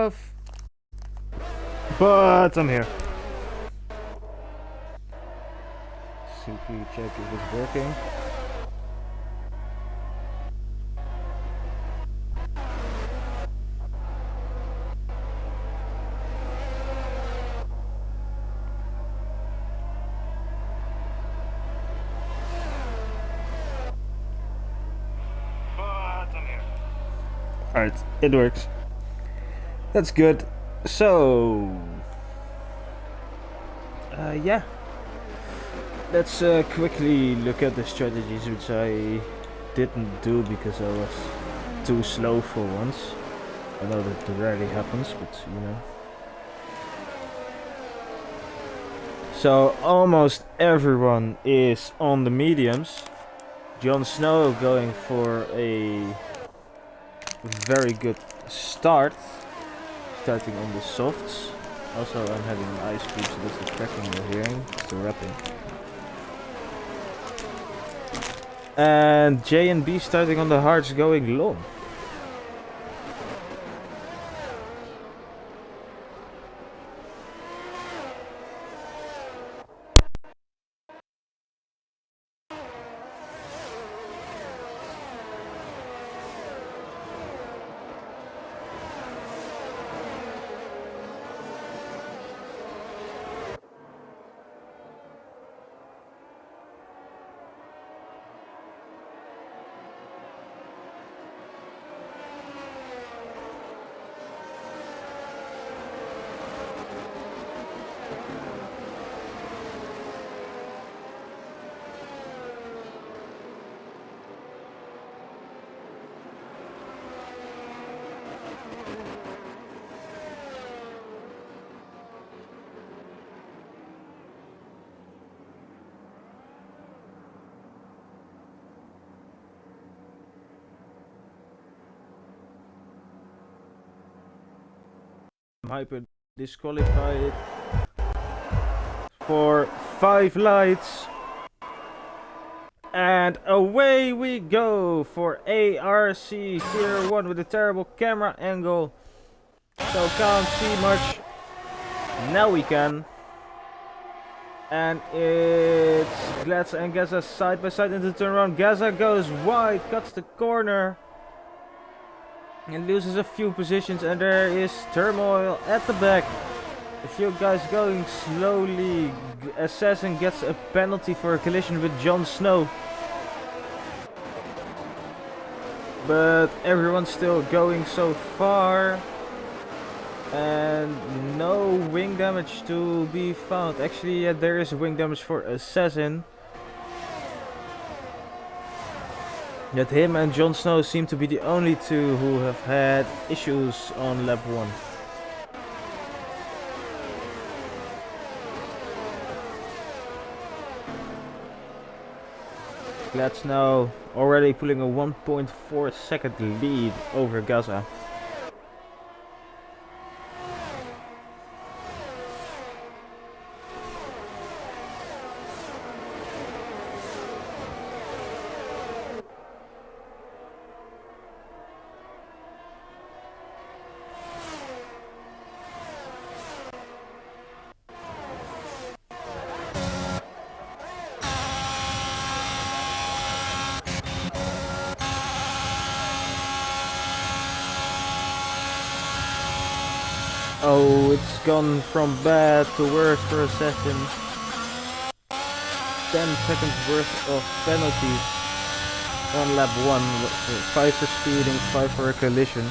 enough. But I'm here. Simply check if it's working. Alright, it works. That's good. So, yeah. Let's quickly look at the strategies which I didn't do because I was too slow for once. I know that rarely happens, but you know. So almost everyone is on the mediums. Jon Snow going for a very good start, starting on the softs. Also I'm having an ice cube, so that's the cracking you're hearing, it's the wrapping. And J and B starting on the hards, going long. Hyper disqualified for 5 lights, and away we go for ARC tier 1 with a terrible camera angle, so can't see much. Now we can, and it's Glatz and Gaza side by side into the turnaround. Gaza goes wide, cuts the corner and loses a few positions, and there is turmoil at the back. A few guys going slowly. Assassin gets a penalty for a collision with Jon Snow. But everyone's still going so far. And no wing damage to be found. Actually, yeah, there is wing damage for Assassin. Yet him and Jon Snow seem to be the only two who have had issues on lap 1. Glatz now already pulling a 1.4 second lead over Gaza. Oh, it's gone from bad to worse for Assassin. 10 seconds worth of penalties on lap 1. 5 for speeding, 5 for a collision.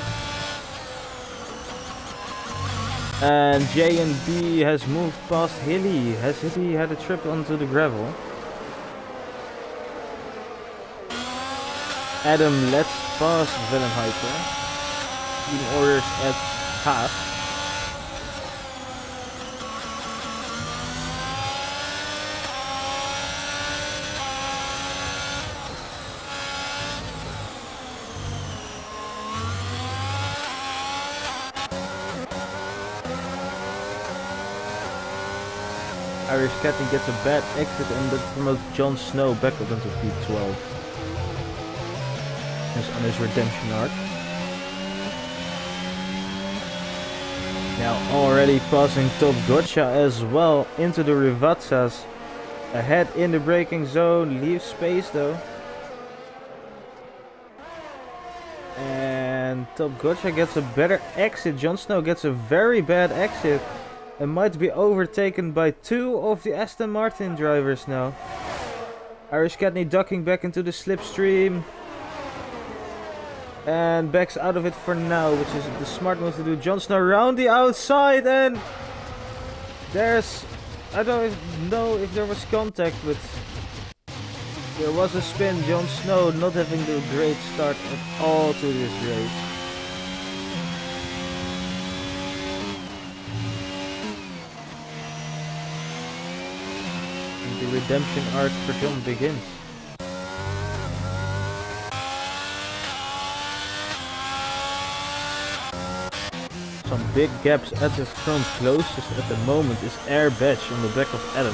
And J and B has moved past Hilly. Has Hilly had a trip onto the gravel? Adam lets pass Willem Hyper. Team orders at half. Irish Captain gets a bad exit and that promotes Jon Snow back up into P12. He's on his redemption arc. Now already passing Top Gotcha as well into the Rivazzas. Ahead in the braking zone, leaves space though. And Top Gotcha gets a better exit. Jon Snow gets a very bad exit and might be overtaken by two of the Aston Martin drivers now. Irish Cadney ducking back into the slipstream. And backs out of it for now, which is the smart move to do. Jon Snow around the outside, and there's... I don't know if there was contact, but there was a spin. Jon Snow not having the great start at all to this race. And the redemption arc for Jon begins. Some big gaps at the front. Closest at the moment is Air Badge on the back of Adam.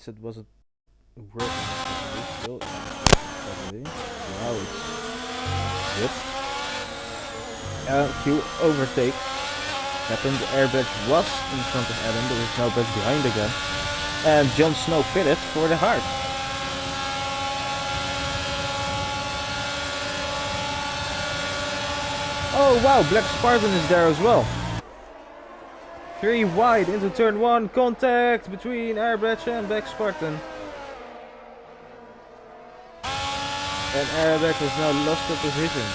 It wasn't working still. Now it's good. A few overtakes happened. Air Badge was in front of Adam, but is now back behind again. And Jon Snow pitted for the hard. Oh wow, Black Spartan is there as well. 3 wide into turn 1, contact between Air Badge and Black Spartan. And Air Badge has now lost the position.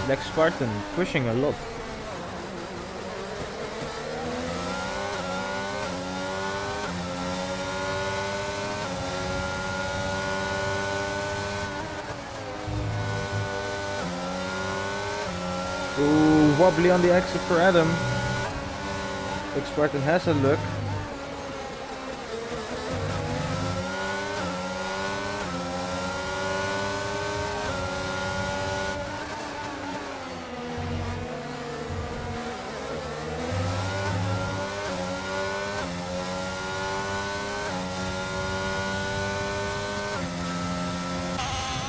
Black Spartan pushing a lot. Ooh, wobbly on the exit for Adam. Black Spartan has a look.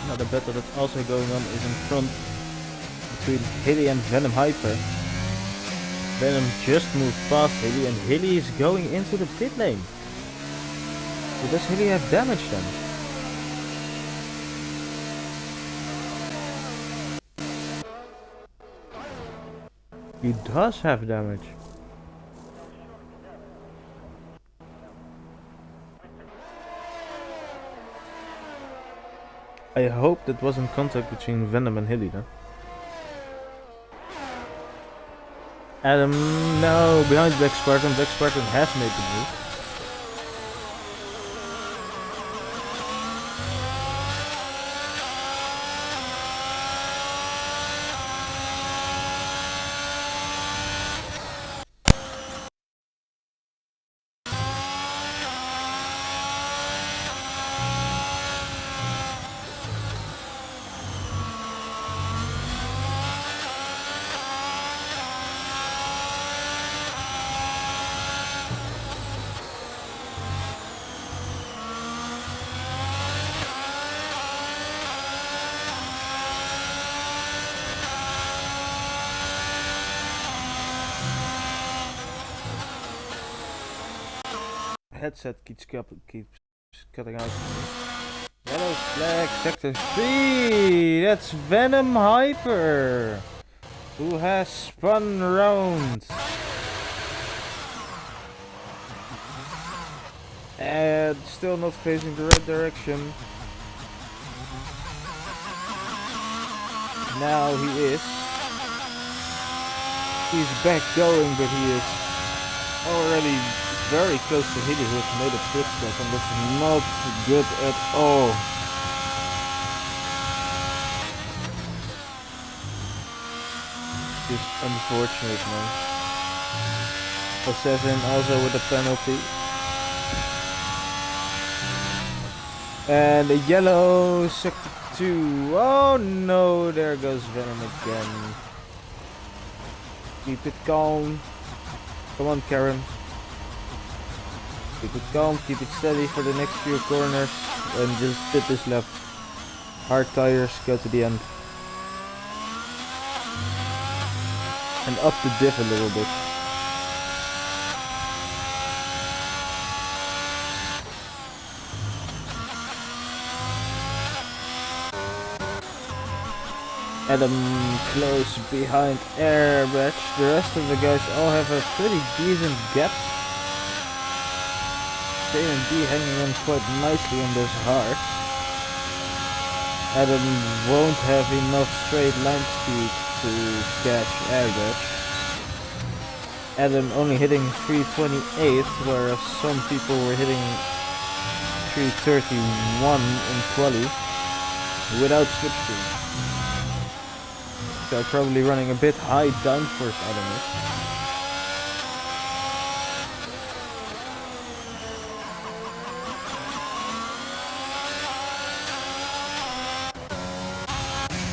Another battle that's also going on is in front between Hilly and Venom Hyper. Venom just moved past Hilly and Hilly is going into the pit lane. So does Hilly have damage then? He does have damage. I hope that wasn't contact between Venom and Hilly then. Adam, no, behind Black Spartan. Black Spartan has made the move. headset keeps cutting out. Yellow flag, sector 3. That's Venom Hyper, who has spun round. And still not facing the right direction. Now he is. He's back going, but he is already very close to Hilly, who has made a pit stop, and that's not good at all. Just unfortunate, man. Assassin also with a penalty. And a yellow sector 2. Oh no, there goes Venom again. Keep it calm. Come on, Karen. Keep it calm, keep it steady for the next few corners, and just pit this lap. Hard tires, go to the end. And up the diff a little bit. Adam close behind Airbridge. The rest of the guys all have a pretty decent gap. J&D hanging on quite nicely on those hards. Adam won't have enough straight line speed to catch Airbridge. Adam only hitting 328, whereas some people were hitting 331 in quali without slipstream. So probably running a bit high downforce Adam is.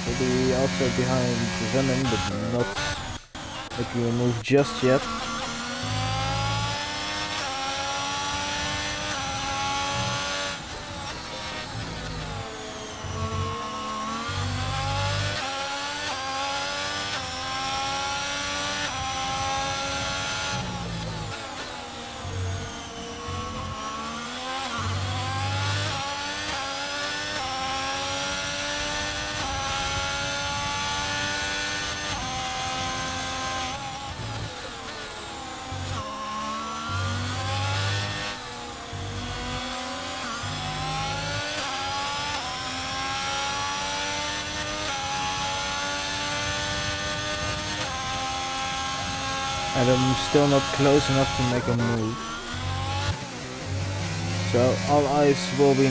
Maybe also behind Venom, but not making a move just yet. Adam's still not close enough to make a move. So all eyes will be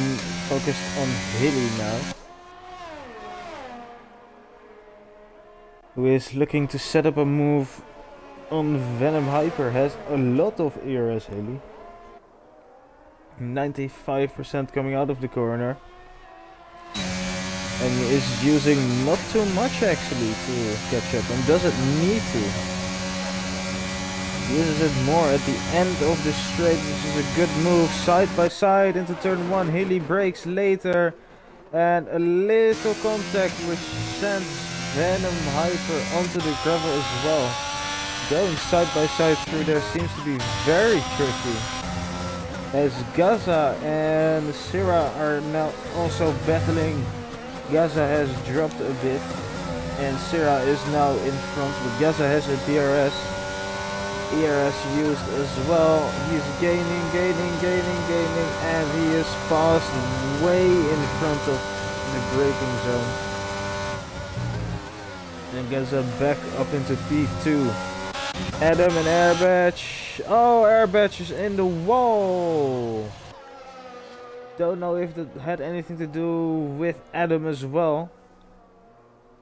focused on Hilly now, who is looking to set up a move on Venom Hyper. Has a lot of ERS Hilly. 95% coming out of the corner. And is using not too much actually to catch up, and doesn't need to. Uses it more at the end of the straight, which is a good move. Side by side into turn 1. Hilly brakes later, and a little contact which sends Venom Hyper onto the gravel as well. Going side by side through there seems to be very tricky, as Gaza and Syrah are now also battling. Gaza has dropped a bit, and Syrah is now in front, but Gaza has a DRS. ERS used as well. He's gaining, and he is passed way in front of the braking zone. And gets a back up into P2. Adam and Airbridge. Oh, Airbridge is in the wall. Don't know if that had anything to do with Adam as well.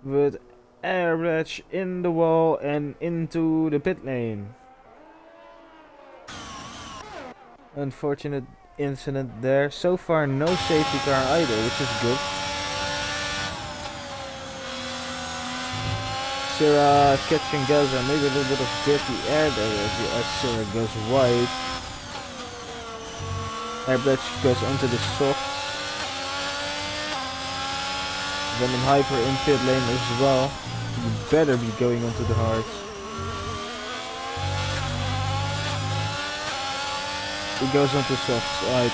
But Airbridge in the wall and into the pit lane. Unfortunate incident there. So far no safety car either, which is good. Syrah catching Gaza, maybe a little bit of dirty air there as Syrah goes wide. Airbridge goes onto the softs. Venom Hyper in pit lane as well. You better be going onto the hards. He goes onto soft side.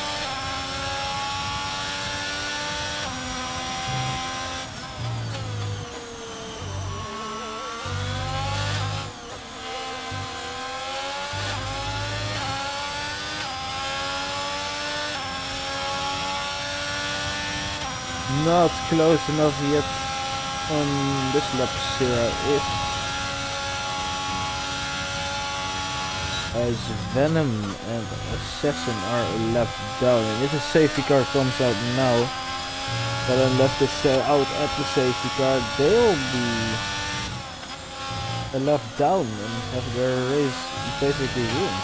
Not close enough yet on this lap. Sarah is, as Venom and Assassin are a lap down, and if a safety car comes out now, but unless they stay out at the safety car, they'll be a lap down and have their race basically ruined.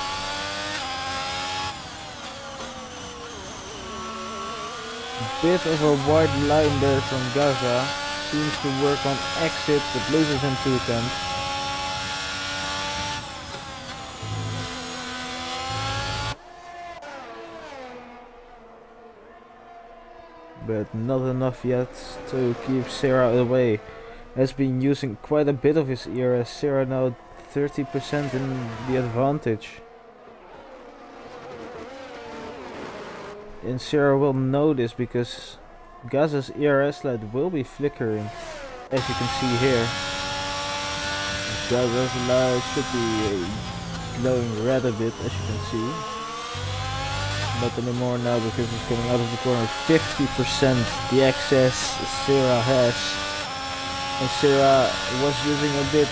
Bit of a wide line there from Gaza. Seems to work on exit, but loses him 2/10. But not enough yet to keep Sarah away. Has been using quite a bit of his ERS. Sarah now 30% in the advantage. And Sarah will know this because Gaza's ERS light will be flickering, as you can see here. Gaza's light should be glowing red a bit, as you can see. Not anymore now because it's coming out of the corner. 50% the excess Sarah has. And Sarah was using a bit,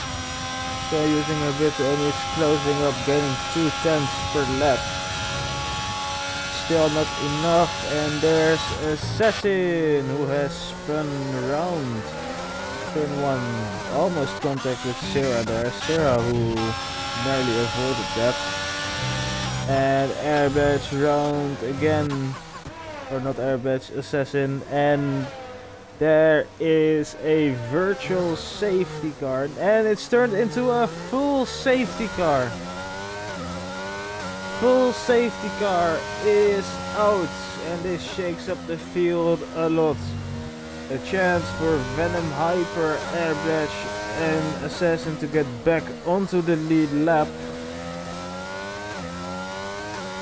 and it's closing up, gaining 2/10 per lap. Still not enough, and there's Assassin who has spun around. Turn 1, almost contact with Sarah there. Sarah who narrowly avoided that. And airbats round again, or not airbats, Assassin, and there is a virtual safety car, and it's turned into a full safety car. Full safety car is out, and this shakes up the field a lot. A chance for Venom, Hyper, Airbrush and Assassin to get back onto the lead lap.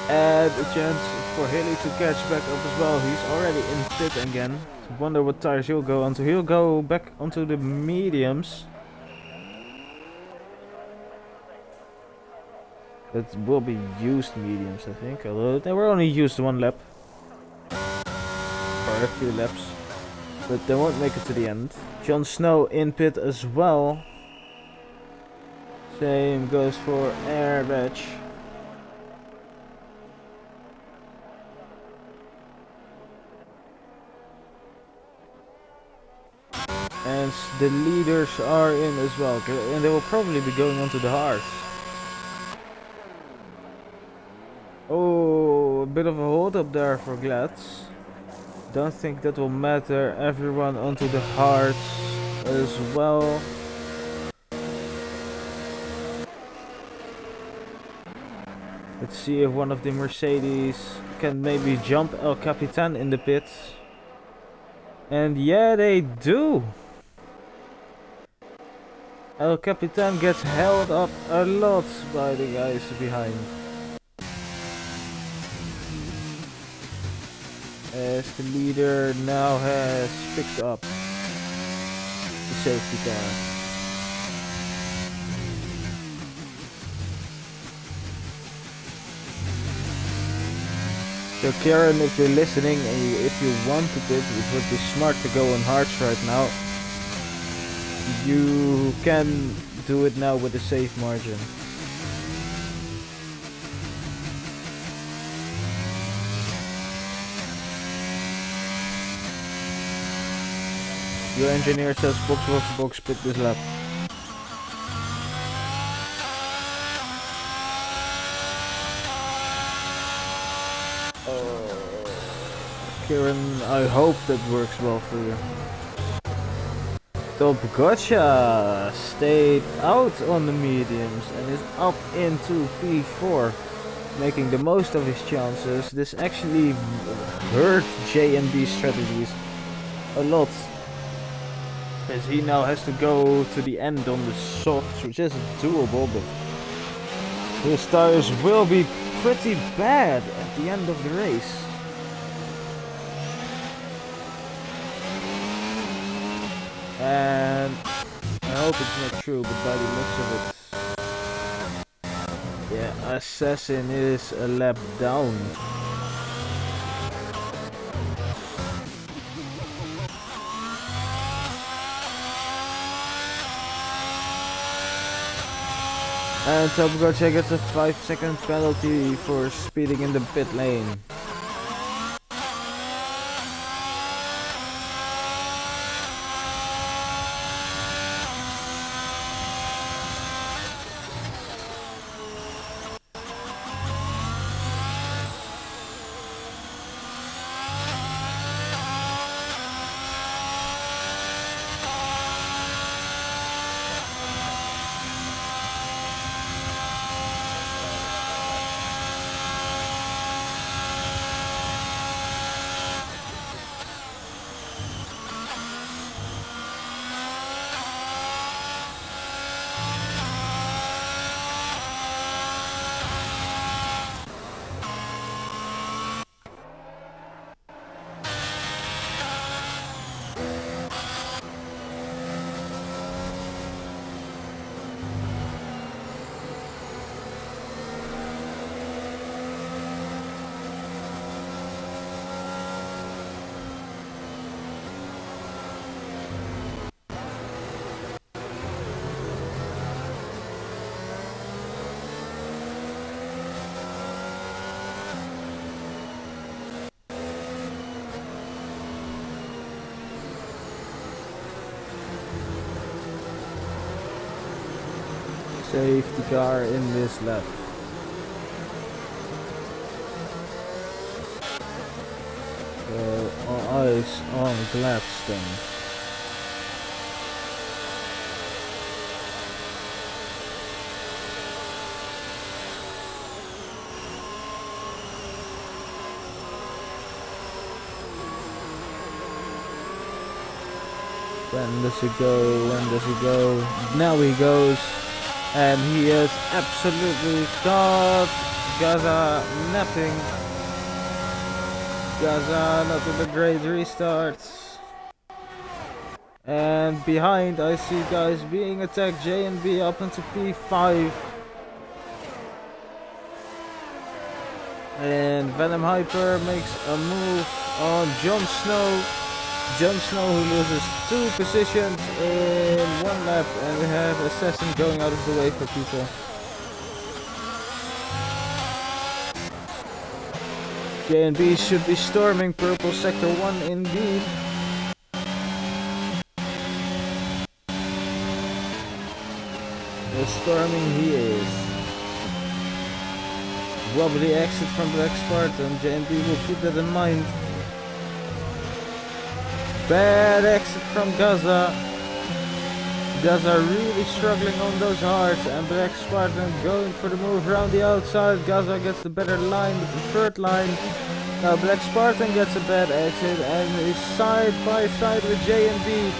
And a chance for Hilly to catch back up as well. He's already in pit again. Wonder what tires he'll go onto. He'll go back onto the mediums. It will be used mediums, I think, although they were only used one lap. Or a few laps. But they won't make it to the end. Jon Snow in pit as well. Same goes for Airbrush. And the leaders are in as well, and they will probably be going onto the hards. Oh, a bit of a hold up there for Glads. Don't think that will matter. Everyone onto the hards as well. Let's see if one of the Mercedes can maybe jump El Capitan in the pits. And yeah, they do. El Capitan gets held up a lot by the guys behind. As the leader now has picked up the safety car. So Karen, if you're listening and if you wanted it would be smart to go on hards right now. You can do it now with a safe margin. Your engineer says box, pit this lap. Kieran, I hope that works well for you. Top Gotcha stayed out on the mediums and is up into P4, making the most of his chances. This actually hurt JMB's strategies a lot, as he now has to go to the end on the softs, which is doable, but his tires will be pretty bad at the end of the race. And I hope it's not true, but by the looks of it, yeah, Assassin is a lap down. And Topogacha gets a 5-second penalty for speeding in the pit lane. Safety car in this lap. All eyes on Gladstone. When does he go? When does he go? Now he goes. And he has absolutely caught Gaza napping. Gaza not with a great restart. And behind I see guys being attacked. J and B up into P5. And Venom Hyper makes a move on Jon Snow. Jon Snow who loses 2 positions in 1 lap, and we have Assassin going out of the way for people. J&B should be storming purple sector 1 indeed. The storming he is. Wobbly exit from Black Spartan, J&B will keep that in mind. Bad exit from Gaza. Gaza really struggling on those hards, and Black Spartan going for the move around the outside. Gaza gets the better line, the preferred line. Now Black Spartan gets a bad exit and is side by side with J and B.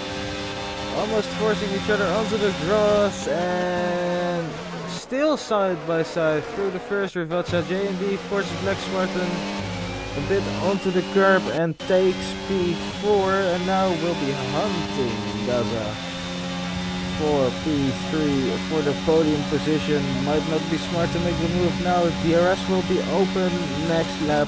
Almost forcing each other onto the grass, and still side by side through the first revolta. J and B forces Black Spartan a bit onto the curb and takes P4, and now we'll be hunting Gaza for P3 for the podium position. Might not be smart to make the move now. DRS will be open next lap.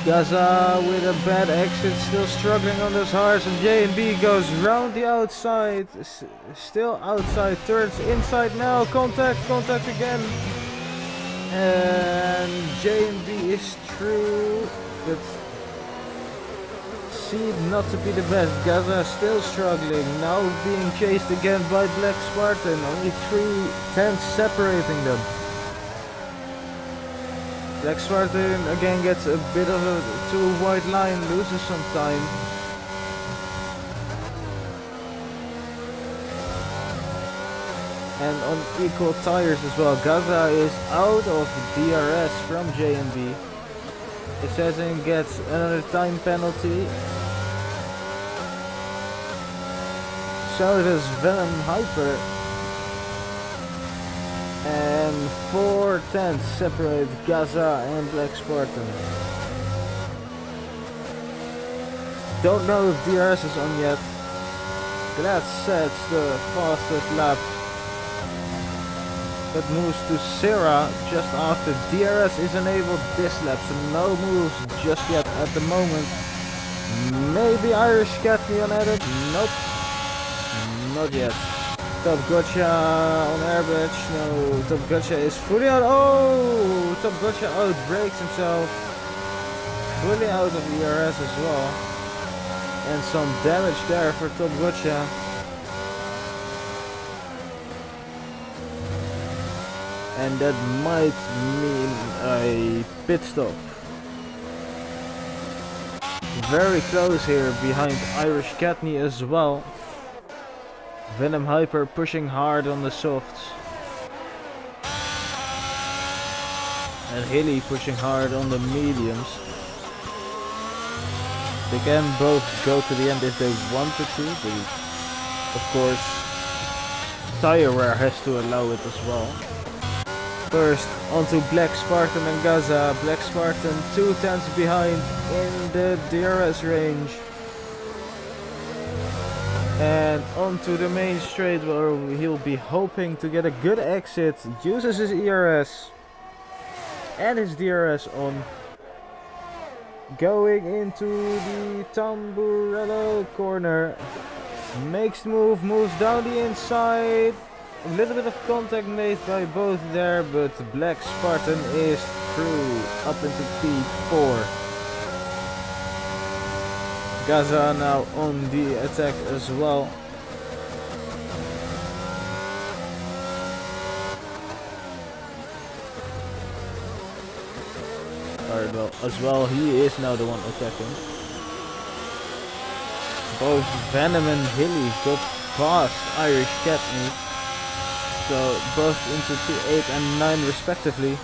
Gaza with a bad exit, still struggling on those hards, and J&B goes round the outside, still outside, turns inside now, contact again. And J&B is through, but seemed not to be the best. Gaza still struggling, now being chased again by Black Spartan, only 3 tenths separating them. Black Spartan again gets a bit of a too wide line, loses some time. And on equal tires as well. Gaza is out of DRS from J&B. Assassin gets another time penalty. So does Venom Hyper. And 4 tenths separate Gaza and Black Spartan. Don't know if DRS is on yet. That sets the fastest lap. That moves to Sarah just after DRS is enabled this lap. So no moves just yet at the moment. Maybe Irish Catney on edit? Nope. Not yet. Top Gotcha on airbridge. No, Top Gotcha is fully out. Oh! Top Gotcha outbrakes himself. Fully out of ERS as well. And some damage there for Top Gotcha. And that might mean a pit stop. Very close here behind Irish Catney as well. Venom Hyper pushing hard on the softs. And Hilly pushing hard on the mediums. They can both go to the end if they wanted to, but of course tire wear has to allow it as well. First onto Black Spartan and Gaza. Black Spartan 2 tenths behind in the DRS range. And onto the main straight where he'll be hoping to get a good exit. Uses his ERS and his DRS on. Going into the Tamburello corner. Makes the move, moves down the inside. A little bit of contact made by both there, but Black Spartan is through up into P4. Gaza now on the attack as well. As well, he is now the one attacking. Both Venom and Hilly got past Irish Catney. So both into P8 and 9 respectively.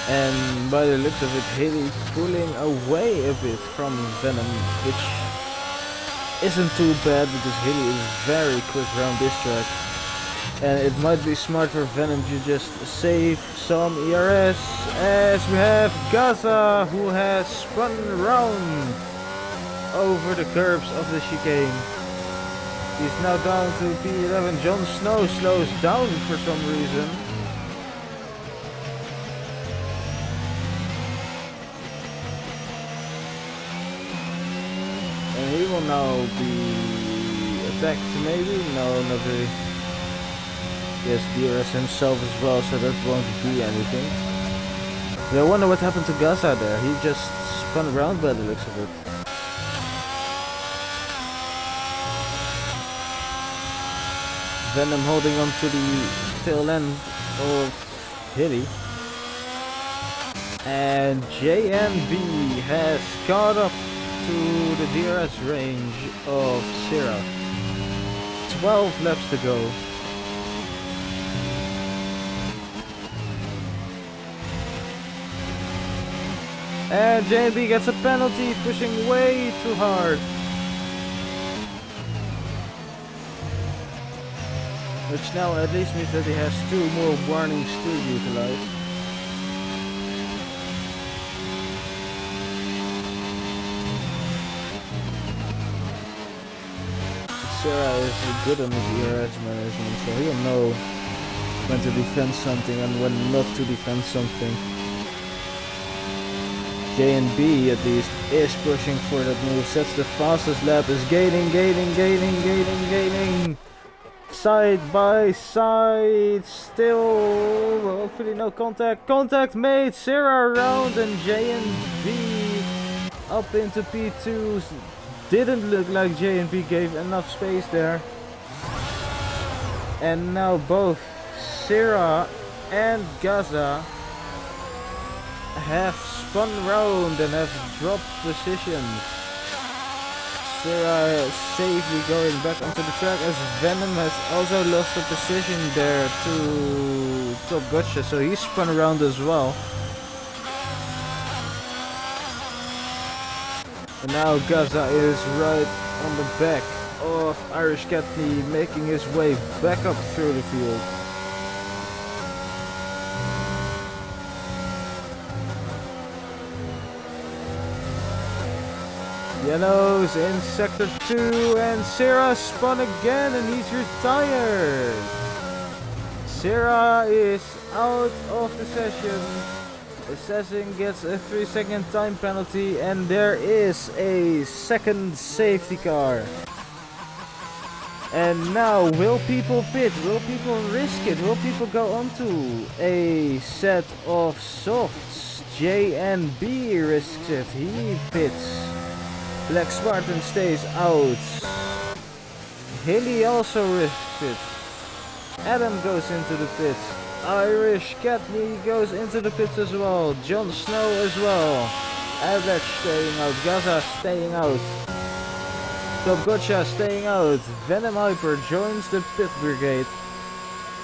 And by the looks of it, Hilly pulling away a bit from Venom, which isn't too bad because Hilly is very quick around this track. And it might be smart for Venom to just save some ERS, as we have Gaza who has spun around over the curbs of the chicane. He's now down to P11. Jon Snow slows down for some reason. And he will now be attacked maybe? No, not really. He has DRS himself as well, so that won't be anything. Yeah, I wonder what happened to Gaza there. He just spun around by the looks of it. Venom holding on to the tail end of Hilly. And JNB has caught up to the DRS range of Sarah. 12 laps to go. And JNB gets a penalty, pushing way too hard. Which now at least means that he has 2 more warnings to utilize. Sarah is good on his ERS management, so he'll know when to defend something and when not to defend something. JNB at least is pushing for that move, sets the fastest lap, is gaining. Side by side, still hopefully no contact. Contact made, Sarah around and JNB up into P2s. Didn't look like JNB gave enough space there. And now both Sarah and Gaza have spun round and have dropped positions. Sarah safely going back onto the track as Venom has also lost a position there to Top Gotcha, so he spun around as well. And now Gaza is right on the back of Irish Catney making his way back up through the field. Yellows in sector 2 and Sarah spun again and he's retired. Sarah is out of the session. The session gets a 3-second time penalty and there is a second safety car. And now, will people pit? Will people risk it? Will people go onto a set of softs? J and B risks it. He pits. Black Spartan stays out. Hilly also risks it. Adam goes into the pits. Irish Catney goes into the pits as well. Jon Snow as well. Average staying out. Gaza staying out. Top Gotcha staying out. Venom Hyper joins the pit brigade.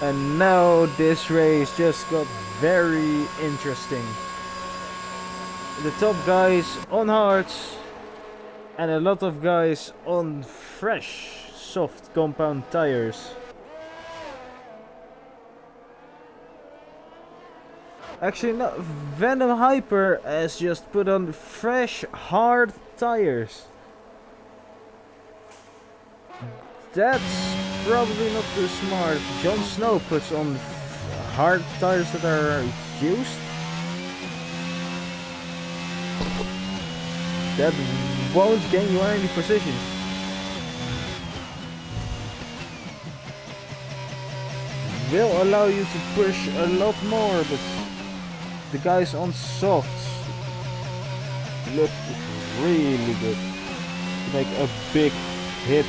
And now this race just got very interesting. The top guys on hards. And a lot of guys on fresh, soft compound tires. Actually, no, Venom Hyper has just put on fresh, hard tires. That's probably not too smart. Jon Snow puts on hard tires that are used. That won't gain you any positions. Will allow you to push a lot more, but the guys on softs look really good. Make a big hit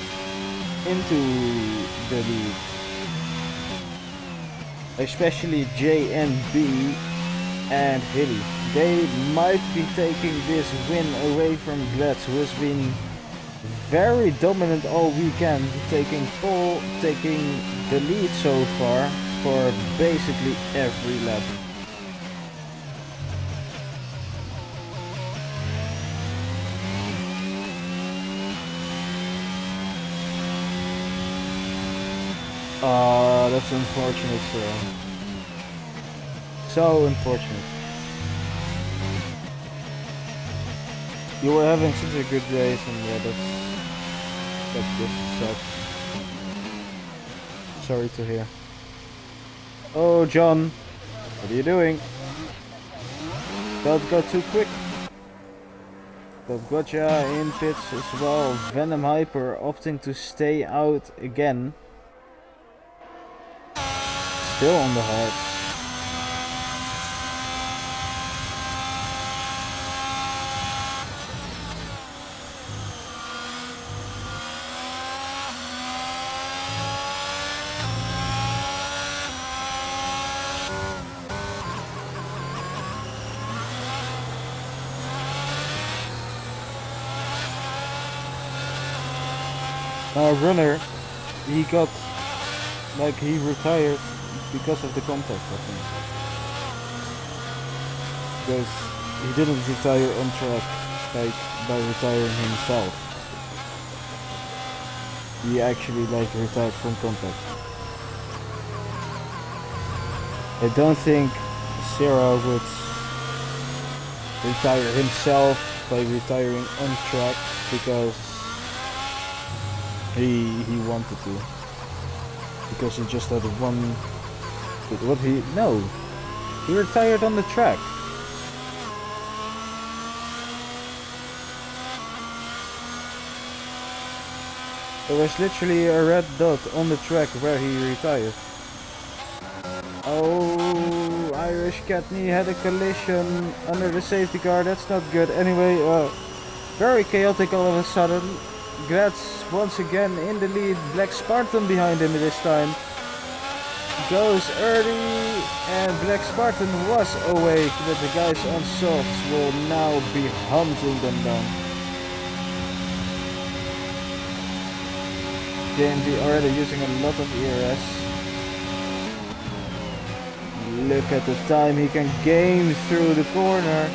into the lead. Especially J and B and Hilly. They might be taking this win away from Glatz, who has been very dominant all weekend, taking the lead so far for basically every lap. That's unfortunate for him. So unfortunate. You were having such a good race, and yeah, that just sucks. Sorry to hear. Oh, John, what are you doing? Don't go too quick. Got Gotcha in pits as well. Venom Hyper opting to stay out again. Still on the hards. Runner, he got, like, he retired because of the contact, I think. Because he didn't retire on track, like, by retiring himself. He actually, like, retired from contact. I don't think Sarah would retire himself by retiring on track because he wanted to, because he just had one. What he no, he retired on the track. There was literally a red dot on the track where he retired. Oh, Irish Catney had a collision under the safety car. That's not good. Anyway, very chaotic all of a sudden. Gratz once again in the lead. Black Spartan behind him this time. Goes early and Black Spartan was awake, but the guys on softs will now be hunting them down. JMD already using a lot of ERS. Look at the time he can gain through the corner.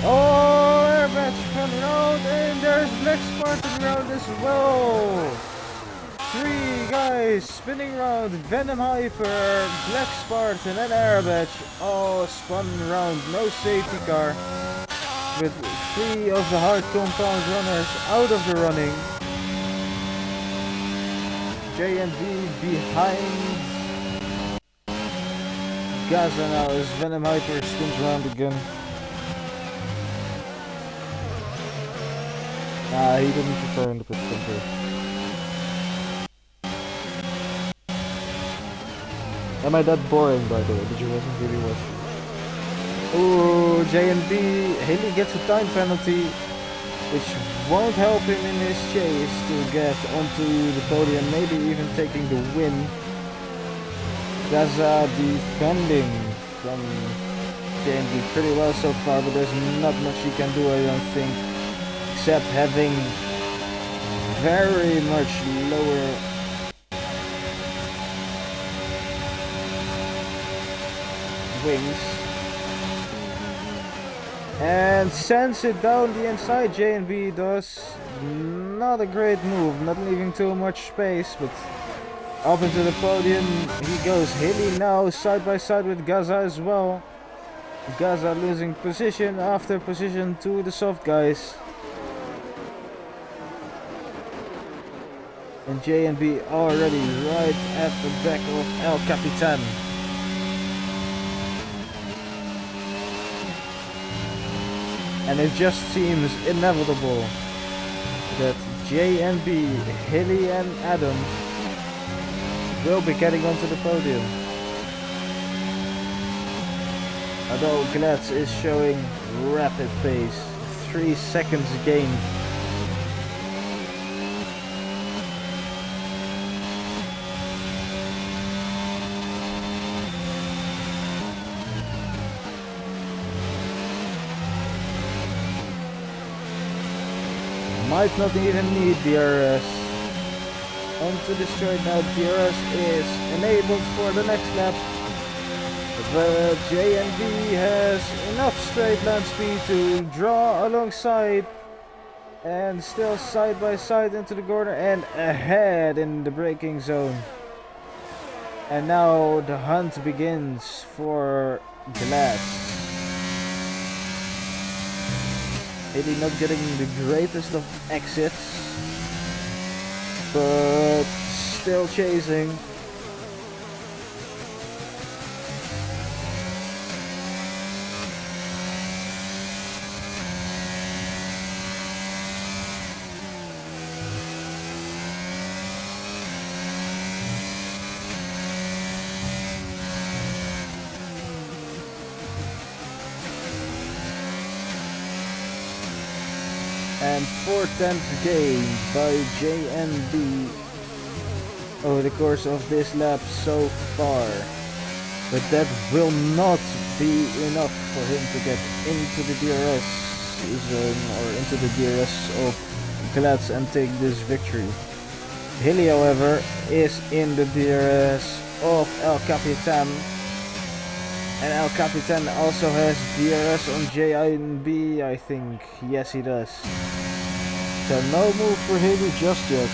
Oh! air match fun round, and there's Black Spartan round as well. 3 guys spinning round, Venom Hyper, Black Spartan and air match all spun round, no safety car. With 3 of the hard compound runners out of the running. J&B behind Gaza now as Venom Hyper spins around again. Nah, he didn't prepare in the pit stop here. Am I that boring, by the way? Did you wasn't really watch? Ooh, J&B, Haley gets a time penalty, which won't help him in his chase to get onto the podium, maybe even taking the win. Gaza defending from J&B pretty well so far, but there's not much he can do, I don't think, except having very much lower wings. And sends it down the inside. J&B does not a great move, not leaving too much space, but up into the podium he goes. Hilly now side by side with Gaza as well. Gaza losing position after position to the soft guys. And J&B already right at the back of El Capitan. And it just seems inevitable that J&B, Hilly and Adam will be getting onto the podium. Although Glatz is showing rapid pace, 3 seconds gained. Might not even need DRS. Onto the straight now, DRS is enabled for the next lap. But J&B has enough straight line speed to draw alongside. And still side by side into the corner and ahead in the braking zone. And now the hunt begins for Glatz. Maybe not getting the greatest of exits, but still chasing. And 4/10 gained by J&B over the course of this lap so far. But that will not be enough for him to get into the DRS zone or into the DRS of Glatz and take this victory. Hilly, however, is in the DRS of El Capitan. And El Capitan also has DRS on J&B, I think. Yes, he does. So no move for Haley just yet.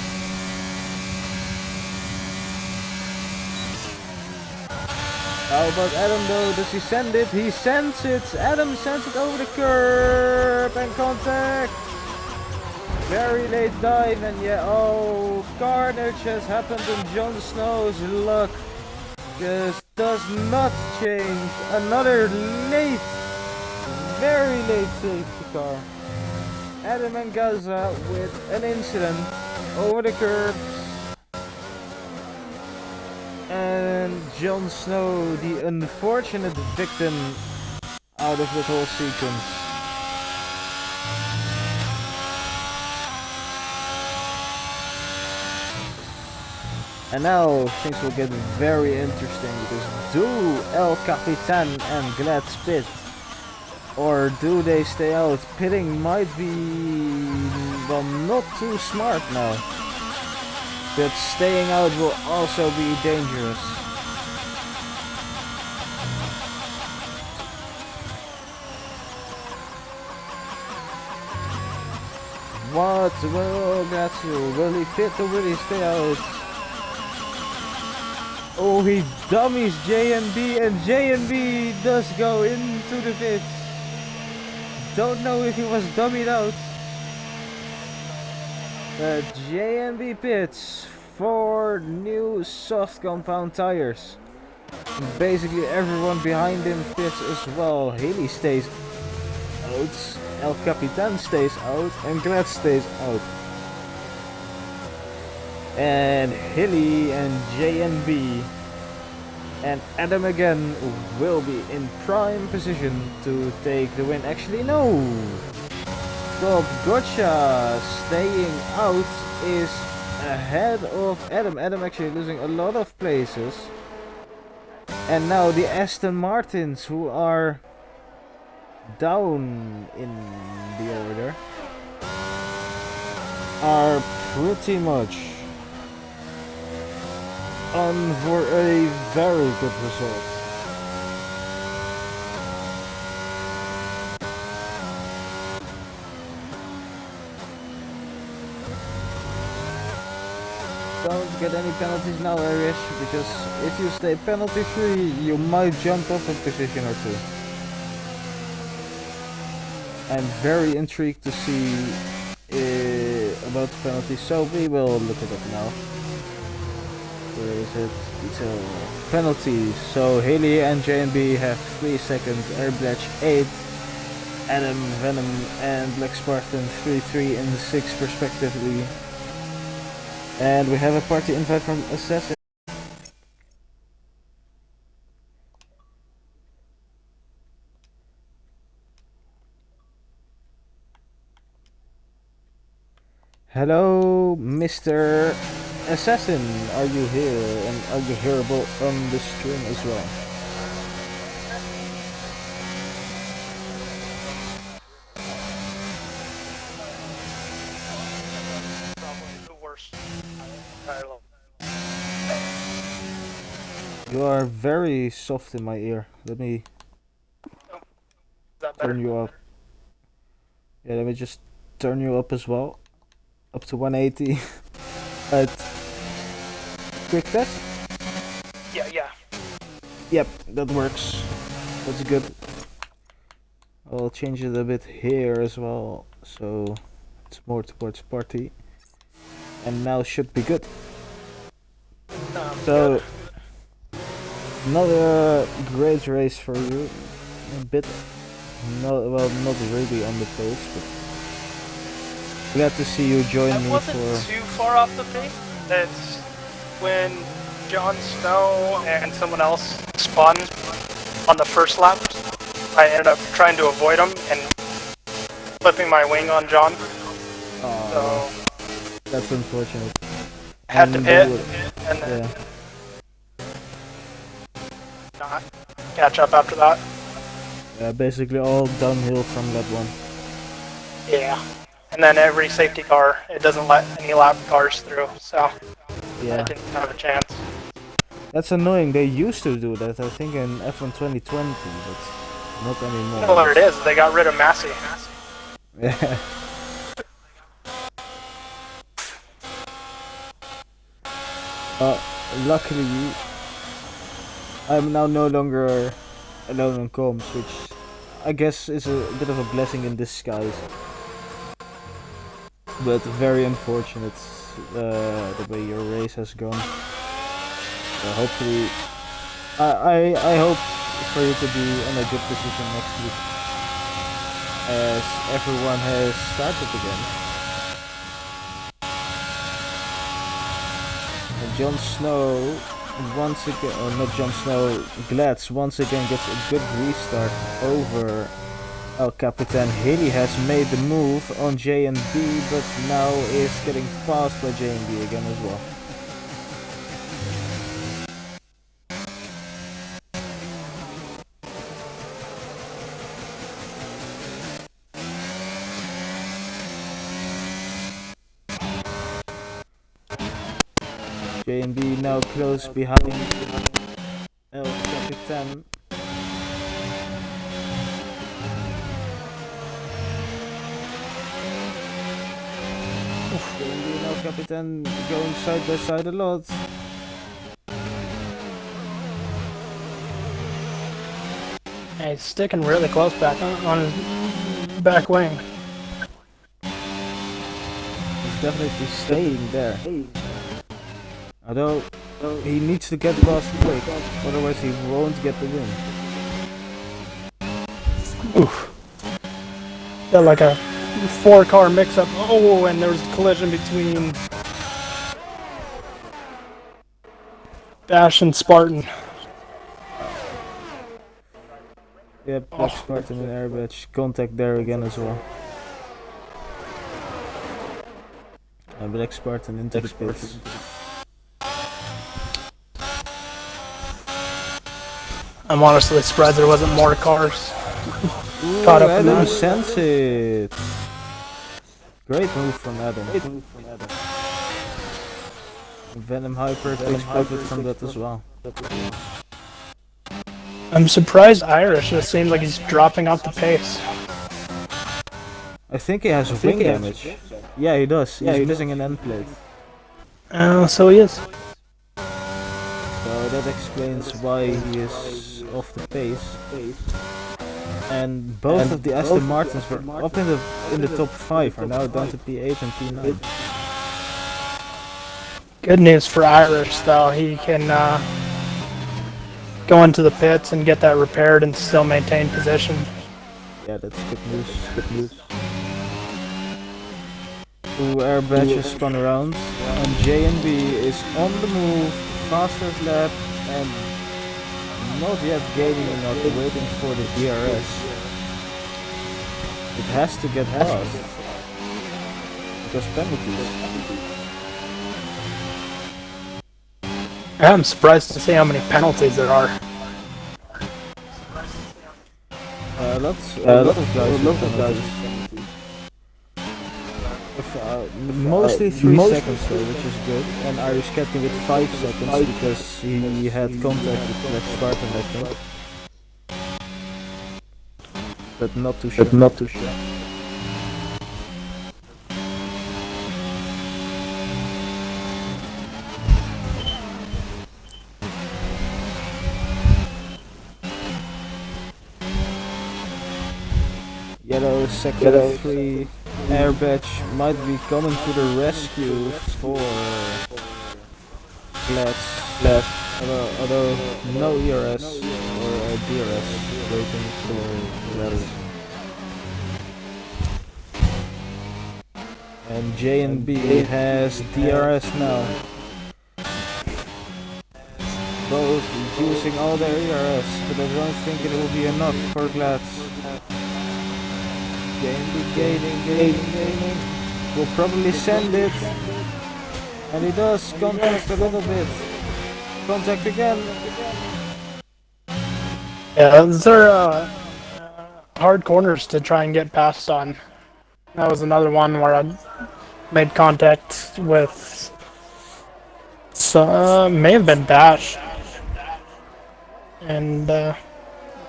How about Adam though? Does he send it? He sends it! Adam sends it over the curb and contact! Very late dive, and yeah, oh, carnage has happened and Jon Snow's luck just does not change. Another late, very late safety car. Adam and Gaza with an incident over the curbs. And Jon Snow, the unfortunate victim out of this whole sequence. And now things will get very interesting, because do El Capitan and Glatz pit? Or do they stay out? Pitting might be, well, not too smart now. But staying out will also be dangerous. What will Gatsu? Will he pit or will he stay out? Oh, he dummies JNB and JNB does go into the pit. Don't know if he was dummied out. But JNB pits for new soft compound tires. And basically everyone behind him pits as well. Haley stays out, El Capitan stays out, and Glad stays out. And Hilly and JNB and Adam again will be in prime position to take the win. Actually, no! Bob Gotcha staying out is ahead of Adam. Adam actually losing a lot of places. And now the Aston Martins, who are down in the order, are pretty much on for a very good result. Don't get any penalties now, Irish, because if you stay penalty free, you might jump up a position or two. I'm very intrigued to see about the penalties, so we will look it up now. Where is it? Detail. Penalties. So Haley and JNB have 3 seconds, Airblatch 8, Adam, Venom and Black Spartan 3, 3 and 6 respectively. And we have a party invite from Assassin. Hello, Mr. Assassin, are you here? And are you hearable on the stream as well? You are very soft in my ear. Let me turn you up. Yeah, let me just turn you up as well. Up to 180. Right. Quick test? Yeah. Yep, that works. That's good. I'll change it a bit here as well, so it's more towards party. And now should be good. So, another great race for you. A bit, not really on the pace, but glad to see you join me for... I wasn't too far off the pace. That's when Jon Snow and someone else spawned on the first lap. I ended up trying to avoid them and flipping my wing on Jon. So that's unfortunate. Had to pit and then not catch up after that. Yeah, basically all downhill from that one. Yeah. And then every safety car, it doesn't let any lap cars through, so yeah. I didn't have a chance. That's annoying. They used to do that, I think, in F1 2020, but not anymore. You know what it is? They got rid of Massey. Yeah. Luckily, I'm now no longer alone on comms, which I guess is a bit of a blessing in disguise. But very unfortunate the way your race has gone. Hopefully, I hope for you to be in a good position next week, as everyone has started again. And Jon Snow once again, or not Jon Snow, Glads once again gets a good restart over El Capitan. Haley has made the move on J and B, but now is getting passed by J and B again as well. J and B now close behind El Capitan. Capitan going side by side a lot. And he's sticking really close back on his back wing. He's definitely staying there. Although he needs to get past quick, otherwise he won't get the win. Oof. Got like a 4-car mix-up. Oh, and there was a collision between Bash and Spartan. Yep, Black Spartan and Airbedge. Contact there again as well. And Black Spartan into the pits. I'm honestly surprised there wasn't more cars Ooh, caught up in Adam that. sense it. Great move from Adam. Venom Hyper takes profit from that as well. I'm surprised Irish. It seems like he's dropping off the pace. I think he has wing damage. Yeah, he does. He's missing an end plate. So he is. So that explains why he is off the pace. And both of the Aston Martins were up in the top 5 are now down to P8 and P9. Good news for Irish, though. He can go into the pits and get that repaired and still maintain position. Yeah, that's good news. Two Airbedges spun around, and J&B is on the move, fastest lap, and not yet gaining enough, waiting for the DRS. It has to get past, because penalties. I'm surprised to see how many penalties there are. A lot of guys. Mostly 3 seconds though, which is good. And Irish kept him with 5 seconds because he had contact with Black Spartan, I think. But not too sure. Yellow sector 3 Airbedge might be coming to the rescue for Glads. Although no ERS or DRS waiting for Glads. And J&B has DRS now. Both using all their ERS, but I don't think it will be enough for Glads. Gaining. Will probably send it. And he does contact a little bit. Contact again. Yeah, those are hard corners to try and get past on. That was another one where I made contact with may have been Bash. And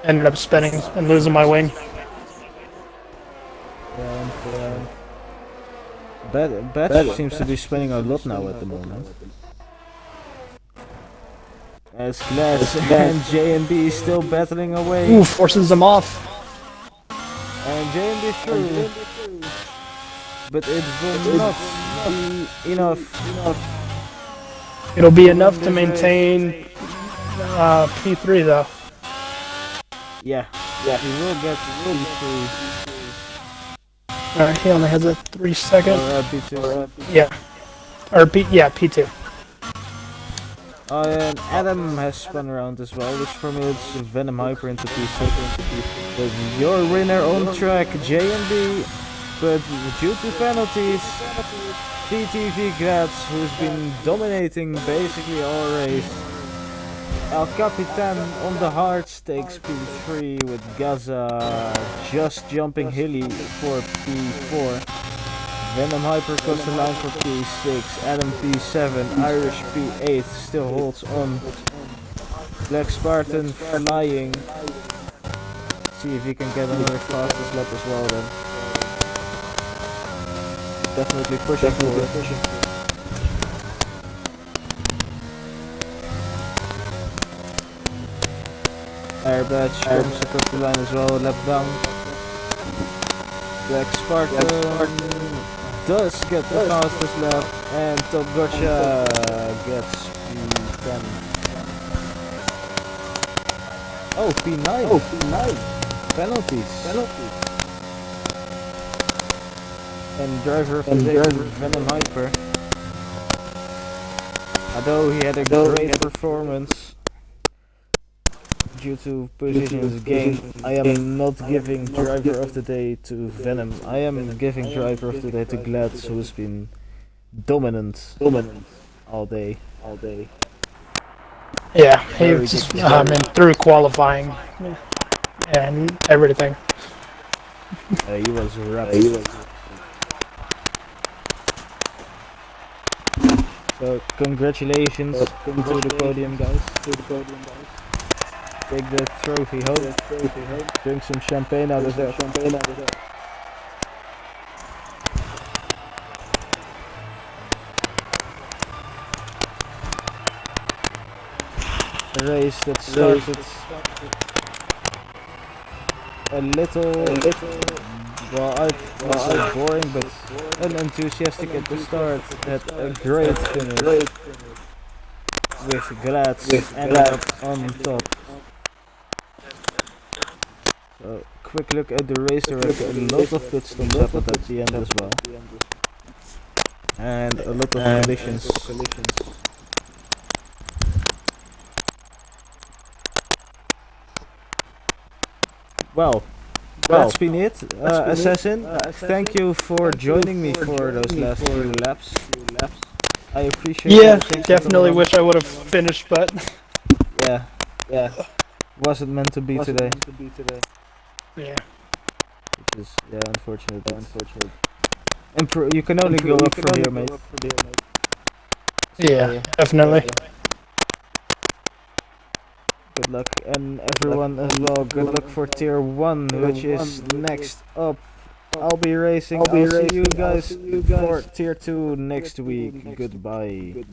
ended up spinning and losing my wing. Batch seems to be spinning a lot now at the moment. As Glass and J&B still battling away. Ooh, forces them off. And J&B through. But it will not be enough. It'll be enough to maintain P3 though. Yeah, he will get P3. Alright, he only has a 3 second. Or P2. Yeah. Or P2. And Adam has spun around as well, which promotes Venom Hyper into P6. But your winner on track, J&B, but due to penalties, VTV Graz, who's been dominating basically all race. El Capitan on the hards takes P3 with Gaza just jumping hilly for P4. Venom Hyper cuts the line for P6, Adam P7, Irish P8 still holds on. Black Spartan flying. See if he can get another fastest lap as well then. Definitely pushing forward. Batch comes across the line as well, lap down. Black Spartan does get the fastest lap, and Top Gotcha gets P10. Oh, P9. Oh, P9. Penalties. And driver of the day, Venom Hyper. Although he had a great performance due to positions gained, I am not giving driver of the day to Venom. I am giving driver of the day to Glads, who's been dominant all day. Yeah, he was just, through qualifying and everything. He was rapid. So congratulations to the podium guys. Take the trophy home. Drink some champagne out of that. A race that started a little well, I was not boring, but unenthusiastic at the start. Had a great finish with Glads ending up on top. So, quick look at the racetrack. A lot of pit stops happened at the end as well, and a lot of collisions. Well, that's been it. Assassin, thank you for joining me for those last few laps. I appreciate it. Yeah, definitely wish I would have finished, but yeah, wasn't meant to be today. Yeah. Which is unfortunate. You can only go up from here, mate. Yeah, definitely. Good luck, and everyone as well. Good luck for Tier 1, which is next up. I'll be racing. I'll see you guys for Tier 2 next week. Goodbye.